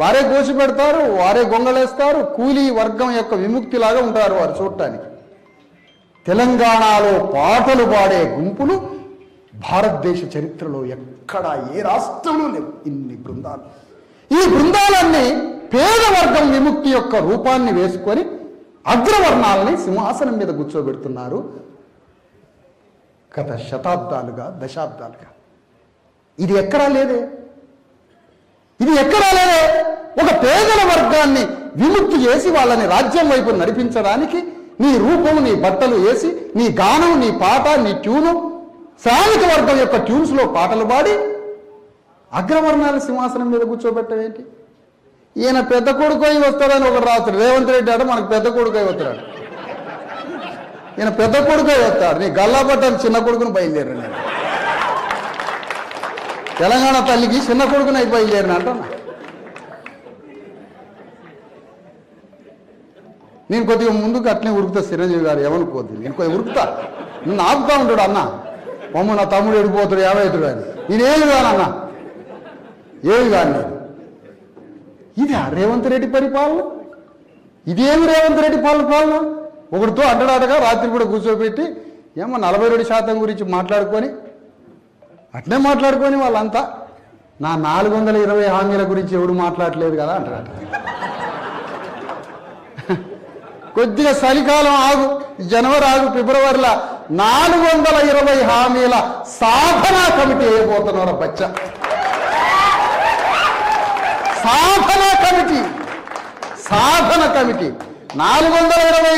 వారే గోసి పెడతారు, వారే గొంగళేస్తారు. కూలీ వర్గం యొక్క విముక్తిలాగా ఉంటారు వారు చూడటానికి. తెలంగాణలో పాటలు పాడే గుంపులు భారతదేశ చరిత్రలో ఎక్కడా ఏ రాష్ట్రంలో లేవు ఇన్ని బృందాలు. ఈ బృందాలన్నీ పేద వర్గం విముక్తి యొక్క రూపాన్ని వేసుకొని అగ్రవర్ణాలని సింహాసనం మీద కూర్చోబెడుతున్నారు గత శతాబ్దాలుగా, దశాబ్దాలుగా. ఇది ఎక్కడా లేదే. ఒక పేదల వర్గాన్ని విముక్తి చేసి వాళ్ళని రాజ్యం వైపు నడిపించడానికి నీ రూపం, నీ బట్టలు వేసి, నీ గానం, నీ పాట, నీ ట్యూను, శ్రామిక వర్గం యొక్క ట్యూన్స్లో పాటలు పాడి అగ్రవర్ణాల సింహాసనం మీద కూర్చోబెట్టవేంటి? ఈయన పెద్ద కొడుకై వస్తాడని ఒకరు రాస్తాడు. రేవంత్ రెడ్డి అంటే మనకు పెద్ద కొడుకై వస్తాడు. ఈయన పెద్ద కొడుకై వస్తాడు. నీ గల్లా పట్టాను చిన్న కొడుకుని బయలుదేరాను నేను. తెలంగాణ తల్లికి చిన్న కొడుకుని అయి బయలుదేరిన అంటున్నా. నేను కొద్దిగా ముందుకు అట్లే ఉరుకుతా. చిరంజీవి గారు ఏమనుకోద్ది, నేను కొద్దిగా ఉరుకుతా. నిన్ను ఆపుతా ఉంటాడు. అన్న మమ్మ నా తమ్ముడు ఎడిపోతాడు, ఏమవుతాడు అని. నేనేమి కానన్నా, ఏమి కాను నేను. ఇది రేవంత్ రెడ్డి పరిపాలన? ఇదేమి రేవంత్ రెడ్డి పాలన? ఒకరితో అడ్డడాటగా రాత్రి కూడా కూర్చోబెట్టి ఏమో 42% గురించి మాట్లాడుకొని అట్నే మాట్లాడుకొని వాళ్ళంతా నా 420 హామీల గురించి ఎవడు మాట్లాడలేదు కదా అంటారట. కొద్దిగా చలికాలం ఆగు, జనవరి ఆగు, ఫిబ్రవరిలో 420 హామీల సాధనా కమిటీ అయిపోతున్నారు బచ్చ. సాధన కమిటీ 420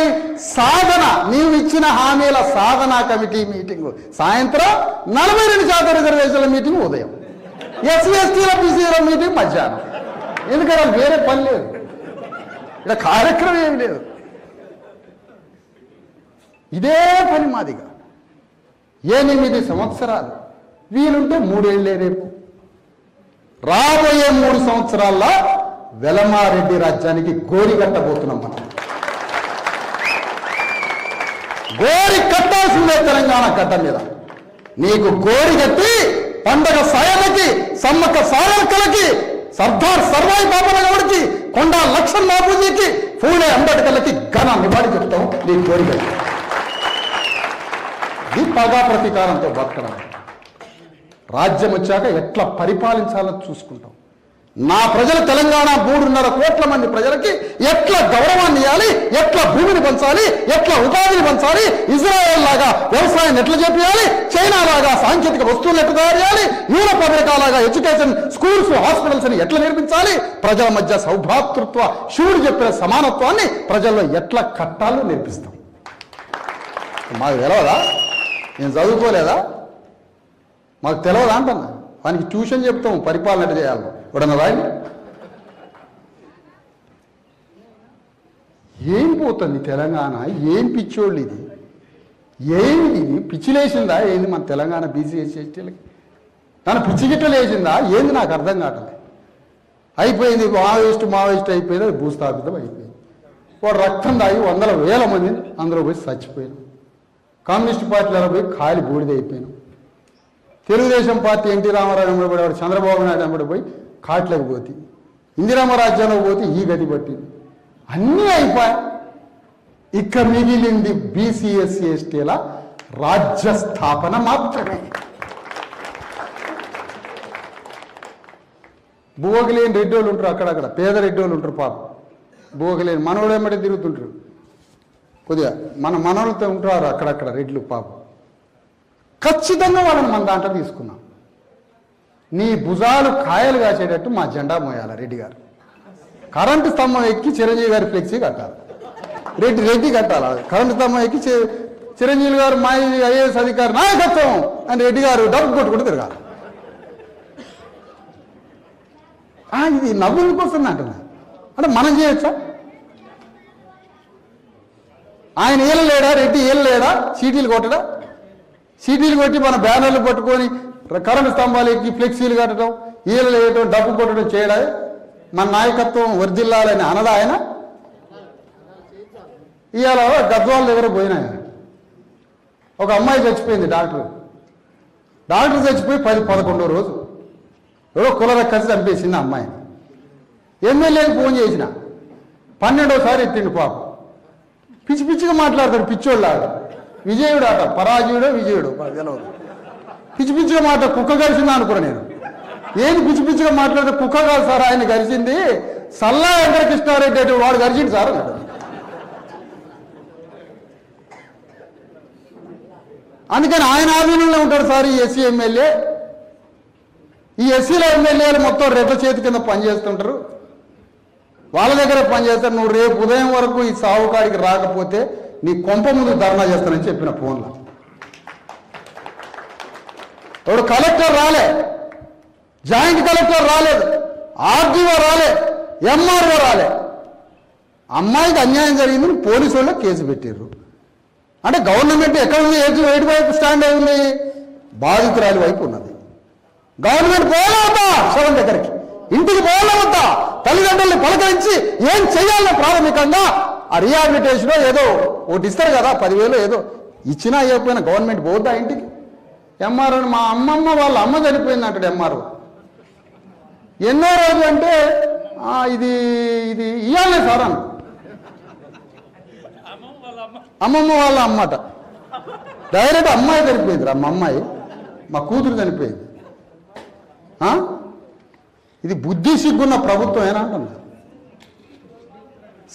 సాధన, నీవు ఇచ్చిన హామీల సాధనా కమిటీ మీటింగ్ సాయంత్రం, 42% రిజర్వేషన్ల మీటింగ్ ఉదయం, ఎస్సీ ఎస్టీల బీసీల మీటింగ్ మధ్యాహ్నం. ఎందుకంటే వేరే పని లేదు, ఇక్కడ కార్యక్రమం ఏమి లేదు. ఇదే పని మాదిగా 8 సంవత్సరాలు, వీలుంటే 3 ఏళ్లే. రేపు రాబోయే 3 సంవత్సరాల్లో వెలమారెడ్డి రాజ్యానికి గోరి కట్టబోతున్నాం. మనం గోరి కట్టాల్సిందే తెలంగాణ గడ్డ మీద. నీకు గోరి కట్టి పండగ సాయలకి, సమ్మక్క సారలకి, సర్దార్ సర్వాయి బాబుల గౌడికి, కొండా లక్ష్మణ్ బాబూజీకి, పూలే అంబేద్కర్లకి ఘన నివాళి చెప్తాం. నీ గోరి కట్టి ఈ పగా ప్రతీకారంతో బతకడం. రాజ్యం వచ్చాక ఎట్లా పరిపాలించాలో చూసుకుంటాం. నా ప్రజలు తెలంగాణ 3.5 కోట్ల మంది ప్రజలకి ఎట్లా గౌరవాన్ని ఇవ్వాలి, ఎట్లా భూమిని పంచాలి, ఎట్లా ఉపాధిని పంచాలి, ఇజ్రాయెల్ లాగా వ్యవసాయం ఎట్లా చేయాలి, చైనా లాగా సాంకేతిక వస్తువులు ఎట్లా తయారు చేయాలి, యూరోప్ అమెరికా లాగా ఎడ్యుకేషన్ స్కూల్స్, హాస్పిటల్స్ ని ఎట్లా నిర్మించాలి, ప్రజల మధ్య సౌభ్రాతృత్వ, శివుడు చెప్పిన సమానత్వాన్ని ప్రజల్లో ఎట్లా కట్టాలో నేర్పిస్తాం. మాకు తెలవదా? నేను చదువుకోలేదా? మాకు తెలియదా అంటున్నా. వానికి ట్యూషన్ చెప్తాం పరిపాలన ఎట్లా చేయాలి. ఇప్పుడన్నా రాయండి. ఏం పోతుంది తెలంగాణ? ఏం పిచ్చోళ్ళు ఇది? ఏమిది? పిచ్చిలేసిందా ఏంది మన తెలంగాణ బీసీ ఎస్సీ ఎస్టీలకి? తన పిచ్చి గిట్టలు వేసిందా ఏంది? నాకు అర్థం కావట్లేదు. అయిపోయింది, మావోయిస్ట్ అయిపోయింది, అది భూస్థాపితం అయిపోయింది. వాడు రక్తం తాగి 100,000 మందిని అందులో పోయి చచ్చిపోయాను. కమ్యూనిస్ట్ పార్టీలలో పోయి ఖాళీ బూడిద అయిపోయాను. తెలుగుదేశం పార్టీ ఎన్టీ రామారావు వెంబడి చంద్రబాబు నాయుడు వెంబడి పోయి కాట్లకు పోతే, ఇందిరమ్మ రాజ్యంలో పోతే ఈ గతి పట్టింది. అన్నీ అయిపోయాయి. ఇక మిగిలింది బీసీ ఎస్సీ ఎస్టీల రాజ్య స్థాపన మాత్రమే. బువ్వకలేని రెడ్డోళ్ళు ఉంటారు అక్కడక్కడ, పేద రెడ్డోళ్ళు ఉంటారు పాపం. బువ్వకలేని మనోడు వెంబడి తిరుగుతుంటారు. కొద్దిగా మనోళ్ళతో ఉంటారు అక్కడక్కడ రెడ్లు పాపం. ఖచ్చితంగా వాళ్ళని మన దాంట్లో తీసుకున్నాం. నీ భుజాలు కాయలు కాసేటట్టు మా జెండా మోయాల రెడ్డి గారు. కరెంటు స్తంభం ఎక్కి చిరంజీవి గారి ఫ్లెక్సీ కట్టాలి. రెడ్డి కట్టాలి. కరెంటు స్తంభం ఎక్కి చిరంజీవి గారు మా ఐఏఎస్ అధికారి నాయకత్వం అని రెడ్డి గారు డబ్బు కొట్టుకుంటూ తిరగాలి. ఇది నవ్వుల కోసం అంటున్నా. అంటే మనం చేయొచ్చా? ఆయన ఏలలేడా, రెడ్డి ఏలలేడా, సీటీలు కొట్టడా? సీటీలు కొట్టి మన బ్యానర్లు పట్టుకొని కరెంటు స్తంభాలు ఎక్కి ఫ్లెక్సీలు కట్టడం, ఈలలు వేయటం, డబ్బు కొట్టడం చేయడా? మన నాయకత్వం వర్జిల్లాలని అనదా ఆయన? ఇవాళ గద్వాల దగ్గర పోయినా ఒక అమ్మాయి చచ్చిపోయింది. డాక్టర్ చచ్చిపోయి 10-11వ రోజు ఎవరో కులరక్కసి చంపేసింది అమ్మాయిని. ఎమ్మెల్యేకి ఫోన్ చేసిన 12వసారి ఎత్తిండు పాపం. పిచ్చి పిచ్చిగా మాట్లాడతాడు పిచ్చోళ్ళాడు. విజయుడు ఆట, పరాజయుడో విజయుడు తెలవదు. పిచ్చి పిచ్చిగా మాట కుక్క కలిసిందా అనుకున్నా నేను. ఏంది పిచ్చి పిచ్చిగా మాట్లాడితే కుక్క కాదు సార్ ఆయన కలిసింది, సల్లా వెంకటకృష్ణారెడ్డి అంటే వాడు కలిసింది సార్ అన్నాడు. అందుకని ఆయన ఆధీనంలో ఉంటాడు సార్ ఈ ఎస్సీ ఎమ్మెల్యే. ఈ ఎస్సీల ఎమ్మెల్యేలు మొత్తం రెడ్ల చేతి కింద పనిచేస్తుంటారు, వాళ్ళ దగ్గర పనిచేస్తారు. నువ్వు రేపు ఉదయం వరకు ఈ సావుకాడికి రాకపోతే నీ కొంప ముందు ధర్నా చేస్తానని చెప్పిన ఫోన్లో. ఎవడు కలెక్టర్ రాలే, జాయింట్ కలెక్టర్ రాలేదు, ఆర్డీఓ రాలే, ఎంఆర్ఓ రాలే. అమ్మాయికి అన్యాయం జరిగిందని పోలీసు వాళ్ళు కేసు పెట్టారు. అంటే గవర్నమెంట్ ఎక్కడ ఉంది? ఎటు వైపు స్టాండ్ అయి ఉంది? బాధితురాలి వైపు ఉన్నది. గవర్నమెంట్ పోలేవద్దా శవం దగ్గరికి, ఇంటికి పోలేవద్దా, తల్లిదండ్రుల్ని పలకరించి ఏం చేయాలో ప్రాథమికంగా ఆ రిహాబిలిటేషన్ ఏదో ఒకటి ఇస్తారు కదా, 10,000 ఏదో ఇచ్చినా ఇవ్వకపోయినా గవర్నమెంట్ పోద్దా ఇంటికి? ఎంఆర్ఓ మా అమ్మమ్మ వాళ్ళ అమ్మ చనిపోయింది అంటాడు ఎంఆర్ఓ. ఎన్నో రోజు అంటే ఇది ఇవ్వాలే సార్ అన్న. అమ్మమ్మ వాళ్ళ అమ్మట డైరెక్ట్ అమ్మాయి చనిపోయింది రా, మా అమ్మాయి మా కూతురు చనిపోయింది. ఇది బుద్ధి సిగ్గున్న ప్రభుత్వం ఏనా అంటున్నా.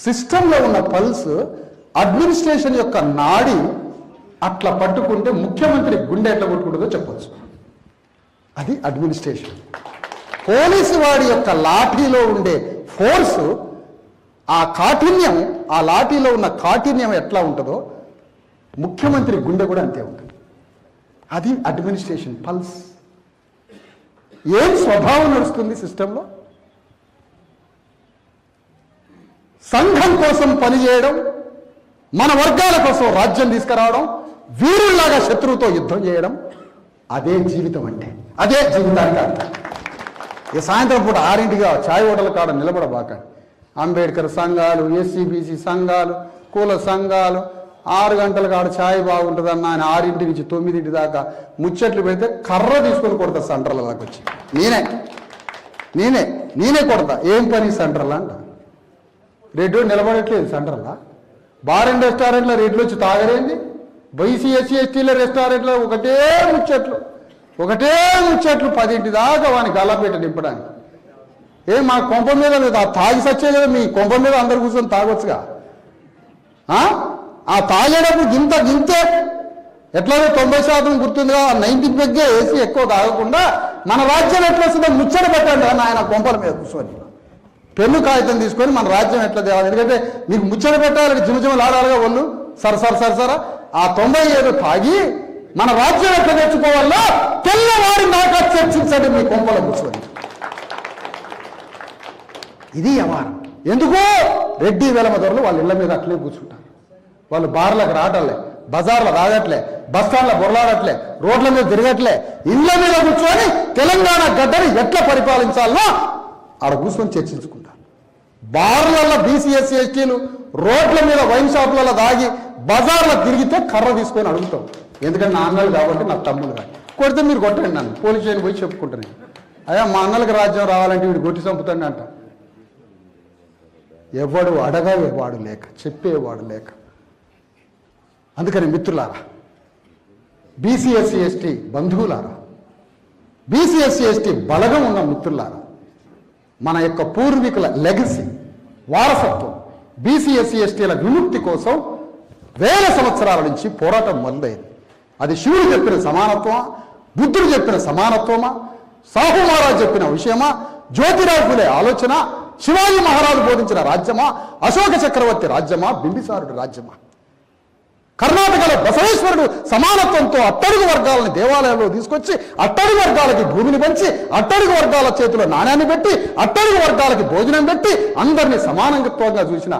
సిస్టంలో ఉన్న పల్స్, అడ్మినిస్ట్రేషన్ యొక్క నాడి అట్లా పట్టుకుంటే ముఖ్యమంత్రి గుండె ఎట్లా కొట్టుకుంటుందో చెప్పచ్చు. అది అడ్మినిస్ట్రేషన్. పోలీసు వాడి యొక్క లాఠీలో ఉండే ఫోర్సు, ఆ కాఠిన్యం, ఆ లాఠీలో ఉన్న కాఠిన్యం ఎట్లా ఉంటుందో ముఖ్యమంత్రి గుండె కూడా అంతే ఉంటుంది. అది అడ్మినిస్ట్రేషన్ పల్స్. ఏం స్వభావం నడుస్తుంది సిస్టంలో? సంఘం కోసం పనిచేయడం, మన వర్గాల కోసం రాజ్యం తీసుకురావడం, వీరుల్లాగా శత్రువుతో యుద్ధం చేయడం, అదే జీవితం అంటే. అదే జీవితానికి అర్థం. ఈ సాయంత్రం పూట 6ంటిగా ఛాయ్ హోటల్ కాడ నిలబడబాకండి. అంబేద్కర్ సంఘాలు, ఎస్సీబీసీ సంఘాలు, కుల సంఘాలు 6 గంటల కాడ ఛాయ్ బాగుంటుందన్న ఆయన 6 నుంచి 9 దాకా ముచ్చట్లు పెడితే కర్ర తీసుకొని కొడతా సెంటర్ల దాకా వచ్చి. నేనే కొడతా. ఏం పని సెంటర్లా అంట. రెడ్డి నిలబడట్లేదు సెంటర్లా. బార్ అండ్ రెస్టారెంట్లో రెడ్లు వచ్చి తాగరేంది? బీసీ ఎస్సీ ఎస్టీల రెస్టారెంట్లో ఒకటే ముచ్చట్లు 10 దాకా వాని గల్లాపేట నింపడానికి. మా కొంప మీద లేదు, ఆ తాగి సచ్చే కదా, మీ కొంప మీద అందరు కూర్చొని తాగొచ్చుగా. ఆ తాగేటప్పుడు గింతే ఎట్లాగో 90% గుర్తుందిగా, 90 పెగ్గే వేసి ఎక్కువ తాగకుండా మన రాజ్యం ఎట్లా వస్తుందో ముచ్చట పెట్టండి అని ఆయన కొంపల మీద కూర్చొని పెన్ను కాగితం తీసుకొని మన రాజ్యం ఎట్లా తేవాలి. ఎందుకంటే మీకు ముచ్చట పెట్టాలి, జిమజిమలు ఆడాలిగా వాళ్ళు. సరసరా ఆ 97 తాగి మన రాజ్యం ఎట్లా తెచ్చుకోవాలో తెల్లవారి దాకా చర్చించండి మీ కొంపల కూర్చొని. ఇది వ్యవహారం. ఎందుకు? రెడ్డి వెలమదొరలు వాళ్ళ ఇళ్ల మీద అట్లే కూర్చుంటారు. వాళ్ళు బార్లకు రావట్లే, బజార్లో రాగట్లే, బస్టాండ్లో బొరలాడట్లే, రోడ్ల మీద తిరగట్లే, ఇళ్ల మీద కూర్చొని తెలంగాణ గడ్డని ఎట్లా పరిపాలించాలనో ఆడ కూర్చొని చర్చించుకుంటారు. బార్లలో బీసీ ఎస్సీ ఎస్టీలు రోడ్ల మీద వైన్ షాపులలో దాగి బజార్లో తిరిగితే కర్ర తీసుకొని అడుగుతాం. ఎందుకంటే నా అన్నలు కాబట్టి నా తమ్ముడు కాదు. కొడితే మీరు కొట్టండి, నన్ను పోలీస్ స్టేషన్ పోయి చెప్పుకుంటాను. అయ్యా మా అన్నలకు రాజ్యం రావాలంటే వీడు కొట్టి చంపుతాండి అంట. ఎవడు అడగేవాడు లేక, చెప్పేవాడు లేక. అందుకని మిత్రులారా, బీసీ ఎస్సీ ఎస్టీ బంధువులారా, బీసీ ఎస్సీ ఎస్టీ బలగం ఉన్న మిత్రులారా, మన యొక్క పూర్వీకుల లెగసీ, వారసత్వం, బీసీ ఎస్సీ ఎస్టీల విముక్తి కోసం వేల సంవత్సరాల నుంచి పోరాటం మొదలైంది. అది శివుడు చెప్పిన సమానత్వమా, బుద్ధుడు చెప్పిన సమానత్వమా, సాహు మహారాజు చెప్పిన విషయమా, జ్యోతిరావు ఫులే ఆలోచన, శివాజీ మహారాజు బోధించిన రాజ్యమా, అశోక చక్రవర్తి రాజ్యమా, బింబిసారుడి రాజ్యమా? కర్ణాటకలో బసవేశ్వరుడు సమానత్వంతో అట్టడుగు వర్గాలను దేవాలయంలో తీసుకొచ్చి అట్టడుగు వర్గాలకి భూమిని పంచి అట్టడుగు వర్గాల చేతిలో నాణ్యాన్ని పెట్టి అట్టడుగు వర్గాలకి భోజనం పెట్టి అందరినీ సమానంగా చూసిన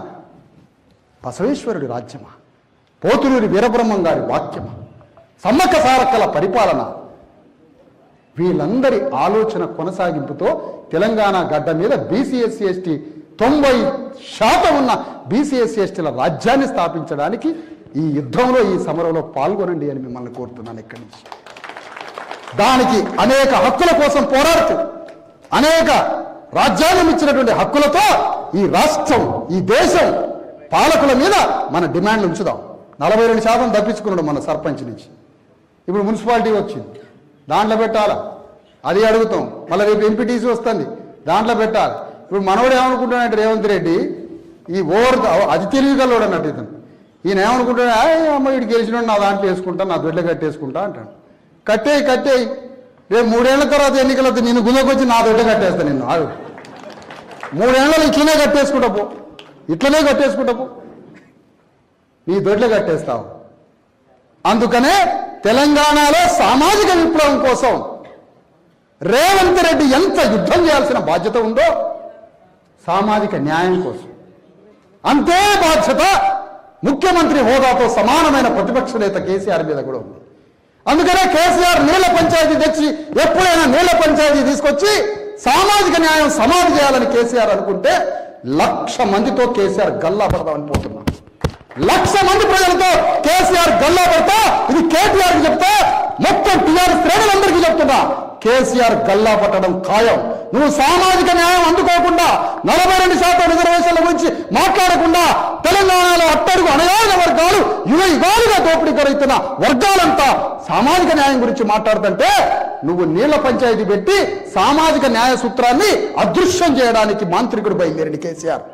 బసవేశ్వరుడి రాజ్యమా, పోతులూరి వీరబ్రహ్మం గారి వాక్యమా, సమ్మక్క సారక్కల పరిపాలన, వీళ్ళందరి ఆలోచన కొనసాగింపుతో తెలంగాణ గడ్డ మీద బీసీ ఎస్సీ ఎస్టీ 90% ఉన్న బీసీ ఎస్సీ ఎస్టీల రాజ్యాన్ని స్థాపించడానికి ఈ యుద్ధంలో, ఈ సమరంలో పాల్గొనండి అని మిమ్మల్ని కోరుతున్నాను. ఇక్కడి నుంచి దానికి అనేక హక్కుల కోసం పోరాడుతూ అనేక రాజ్యాంగం ఇచ్చినటువంటి హక్కులతో ఈ రాష్ట్రం, ఈ దేశం పాలకుల మీద మన డిమాండ్లు ఉంచుదాం. 42% తప్పించుకున్నాడు మన సర్పంచ్ నుంచి. ఇప్పుడు మున్సిపాలిటీ వచ్చింది, దాంట్లో పెట్టాలా, అది అడుగుతాం. మళ్ళీ రేపు ఎంపీటీసీ వస్తుంది, దాంట్లో పెట్టాలి. ఇప్పుడు మనోడు ఏమనుకుంటున్నాడు, రేవంత్ రెడ్డి ఈ అది తెలివిగల్లోడు అన్నట్టు ఇతను. ఈయన ఏమనుకుంటాడు, అమ్మ వీడికి గెలిచినాడు, నా దాంట్లో వేసుకుంటా, నా దొడ్లో కట్టేసుకుంటా అంటాడు. కట్టేయి రేపు 3 ఏళ్ల తర్వాత ఎన్నికలు వస్తే నేను గుందకొచ్చి నా దొడ్డ కట్టేస్తా. నిన్ను ఆగు, 3 ఏళ్ళలో ఇట్లనే కట్టేసుకుంటా పో, ఇట్లనే కట్టేసుకుంటా పో, నీ దొడ్లో కట్టేస్తావు. అందుకనే తెలంగాణలో సామాజిక విప్లవం కోసం రేవంత్ రెడ్డి ఎంత యుద్ధం చేయాల్సిన బాధ్యత ఉందో, సామాజిక న్యాయం కోసం అంతే బాధ్యత ముఖ్యమంత్రి హోదాతో సమానమైన ప్రతిపక్ష నేత కేసీఆర్ మీద కూడా ఉంది. అందుకనే కేసీఆర్ నీళ్ల పంచాయతీ తెచ్చి, ఎప్పుడైనా నీళ్ల పంచాయతీ తీసుకొచ్చి సామాజిక న్యాయం సమాధి చేయాలని కేసీఆర్ అనుకుంటే 1,00,000 మందితో కేసీఆర్ గల్లా పడదామని పోతున్నా. 1,00,000 మంది ప్రజలతో కేసీఆర్ గల్లా పడతా. ఇది కేటీఆర్కి చెప్తా, మొత్తం టీఆర్ఎస్ శ్రేణులందరికీ చెప్తున్నా, కేసీఆర్ గల్లా పట్టడం ఖాయం. నువ్వు సామాజిక న్యాయం అందుకోకుండా, 42% రిజర్వేషన్ల గురించి మాట్లాడకుండా, తెలంగాణలో అట్టడుగు అణగారిన వర్గాలు యుగాలుగా దోపిడీ గురవుతున్న వర్గాలంతా సామాజిక న్యాయం గురించి మాట్లాడుతుంటే, నువ్వు నీళ్ల పంచాయతీ పెట్టి సామాజిక న్యాయ సూత్రాన్ని అదృశ్యం చేయడానికి మాంత్రికుడు బయలుదేరండి కేసీఆర్.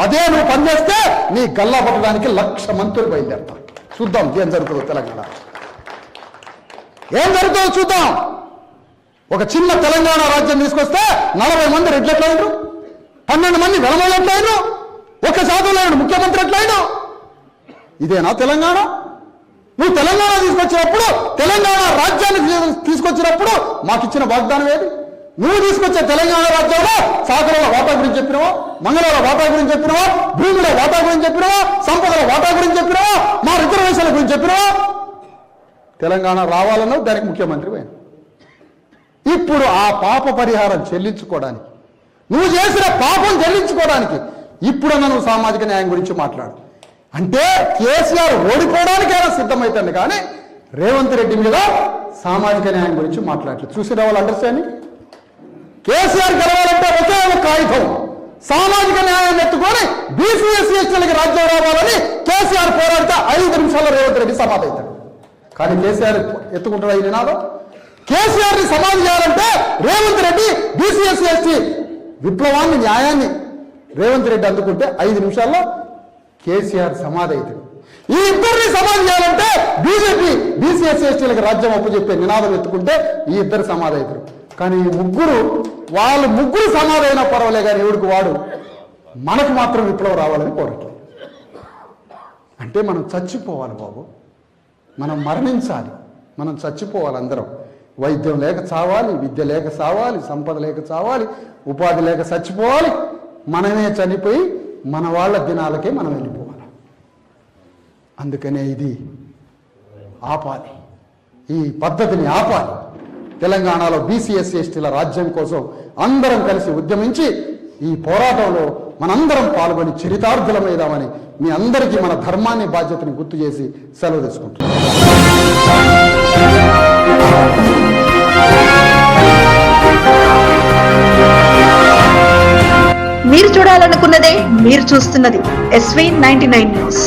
అదే నువ్వు పనిచేస్తే నీ గల్లా పట్టడానికి 1,00,000 మంత్రులు బయలుదేరతారు. చూద్దాం ఏం జరుగుతుందో తెలంగాణ, ఏం జరుగుతుందో చూద్దాం. ఒక చిన్న తెలంగాణ రాజ్యం తీసుకొస్తే 40 మంది రెడ్లు ఎట్లయినారు, 12 మంది వెలమలు ఎట్లయినారు, 1% ముఖ్యమంత్రి ఎట్లయినా. ఇదేనా తెలంగాణ? నువ్వు తెలంగాణ తీసుకొచ్చినప్పుడు, తెలంగాణ రాజ్యాన్ని తీసుకొచ్చినప్పుడు మాకు ఇచ్చిన వాగ్దానం ఏది? నువ్వు తీసుకొచ్చే తెలంగాణ రాజ్యంలో సాగరాల వాటా గురించి చెప్పినావా, మంగళవార వాటా గురించి చెప్పినావా, భూమిలో వాటా గురించి చెప్పినావా, సంపదల వాటా గురించి చెప్పినావా, మా రిజర్వేషన్ల గురించి చెప్పినావా? తెలంగాణ రావాలన్నా దానికి ముఖ్యమంత్రి పోయినా. ఇప్పుడు ఆ పాప పరిహారం చెల్లించుకోవడానికి, నువ్వు చేసిన పాపం చెల్లించుకోవడానికి ఇప్పుడన్నా నువ్వు సామాజిక న్యాయం గురించి మాట్లాడు. అంటే కేసీఆర్ ఓడిపోవడానికి ఆయన సిద్ధమవుతుంది, కానీ రేవంత్ రెడ్డి మీద సామాజిక న్యాయం గురించి మాట్లాడలేదు. చూసిన వాళ్ళు అండర్స్టాండింగ్. కేసీఆర్ గెలవాలంటే ఒకే ఒక కాగితం, సామాజిక న్యాయాన్ని ఎత్తుకొని బీసీ ఎస్సీ ఎస్టీలకి రాజ్యం రావాలని కేసీఆర్ పోరాడితే 5 నిమిషాల్లో రేవంత్ రెడ్డి సమాధి అవుతాడు. కానీ కేసీఆర్ ఎత్తుకుంటాడు ఈ నినాదం. కేసీఆర్ ని సమాధి చేయాలంటే Revanth Reddy BC SC ST విప్లవాన్ని, న్యాయాన్ని రేవంత్ రెడ్డి అందుకుంటే 5 నిమిషాల్లో కేసీఆర్ సమాధి అవుతాడు. ఈ ఇద్దరిని సమాధి చేయాలంటే బీజేపీ బీసీ ఎస్సీ ఎస్టీలకు రాజ్యం అప్పచెప్పే నినాదం ఎత్తుకుంటే ఈ ఇద్దరు సమాధి అవుతారు. కానీ ఈ వాళ్ళు ముగ్గురు సమాధి అయినా పర్వాలే, కానీ ఎవడికి వాడు మనకు మాత్రం విప్లవం రావాలని కోరట్లేదు. అంటే మనం చచ్చిపోవాలి బాబు, మనం మరణించాలి, మనం చచ్చిపోవాలి అందరం. వైద్యం లేక చావాలి, విద్య లేక చావాలి, సంపద లేక చావాలి, ఉపాధి లేక చచ్చిపోవాలి. మనమే చనిపోయి మన వాళ్ళ దినాలకే మనం వెళ్ళిపోవాలి. అందుకనే ఇది ఆపాలి, ఈ పద్ధతిని ఆపాలి. తెలంగాణలో బీసీ ఎస్సీ ఎస్టీల రాజ్యం కోసం అందరం కలిసి ఉద్యమించి ఈ పోరాటంలో మనందరం పాల్గొని చరితార్థులమైదామని మీ అందరికీ మన ధర్మాన్ని బాధ్యతని గుర్తు చేసి సెలవు తీసుకుంటున్నాం. మీరు చూడాలనుకున్నదే మీరు చూస్తున్నది SV 99 న్యూస్.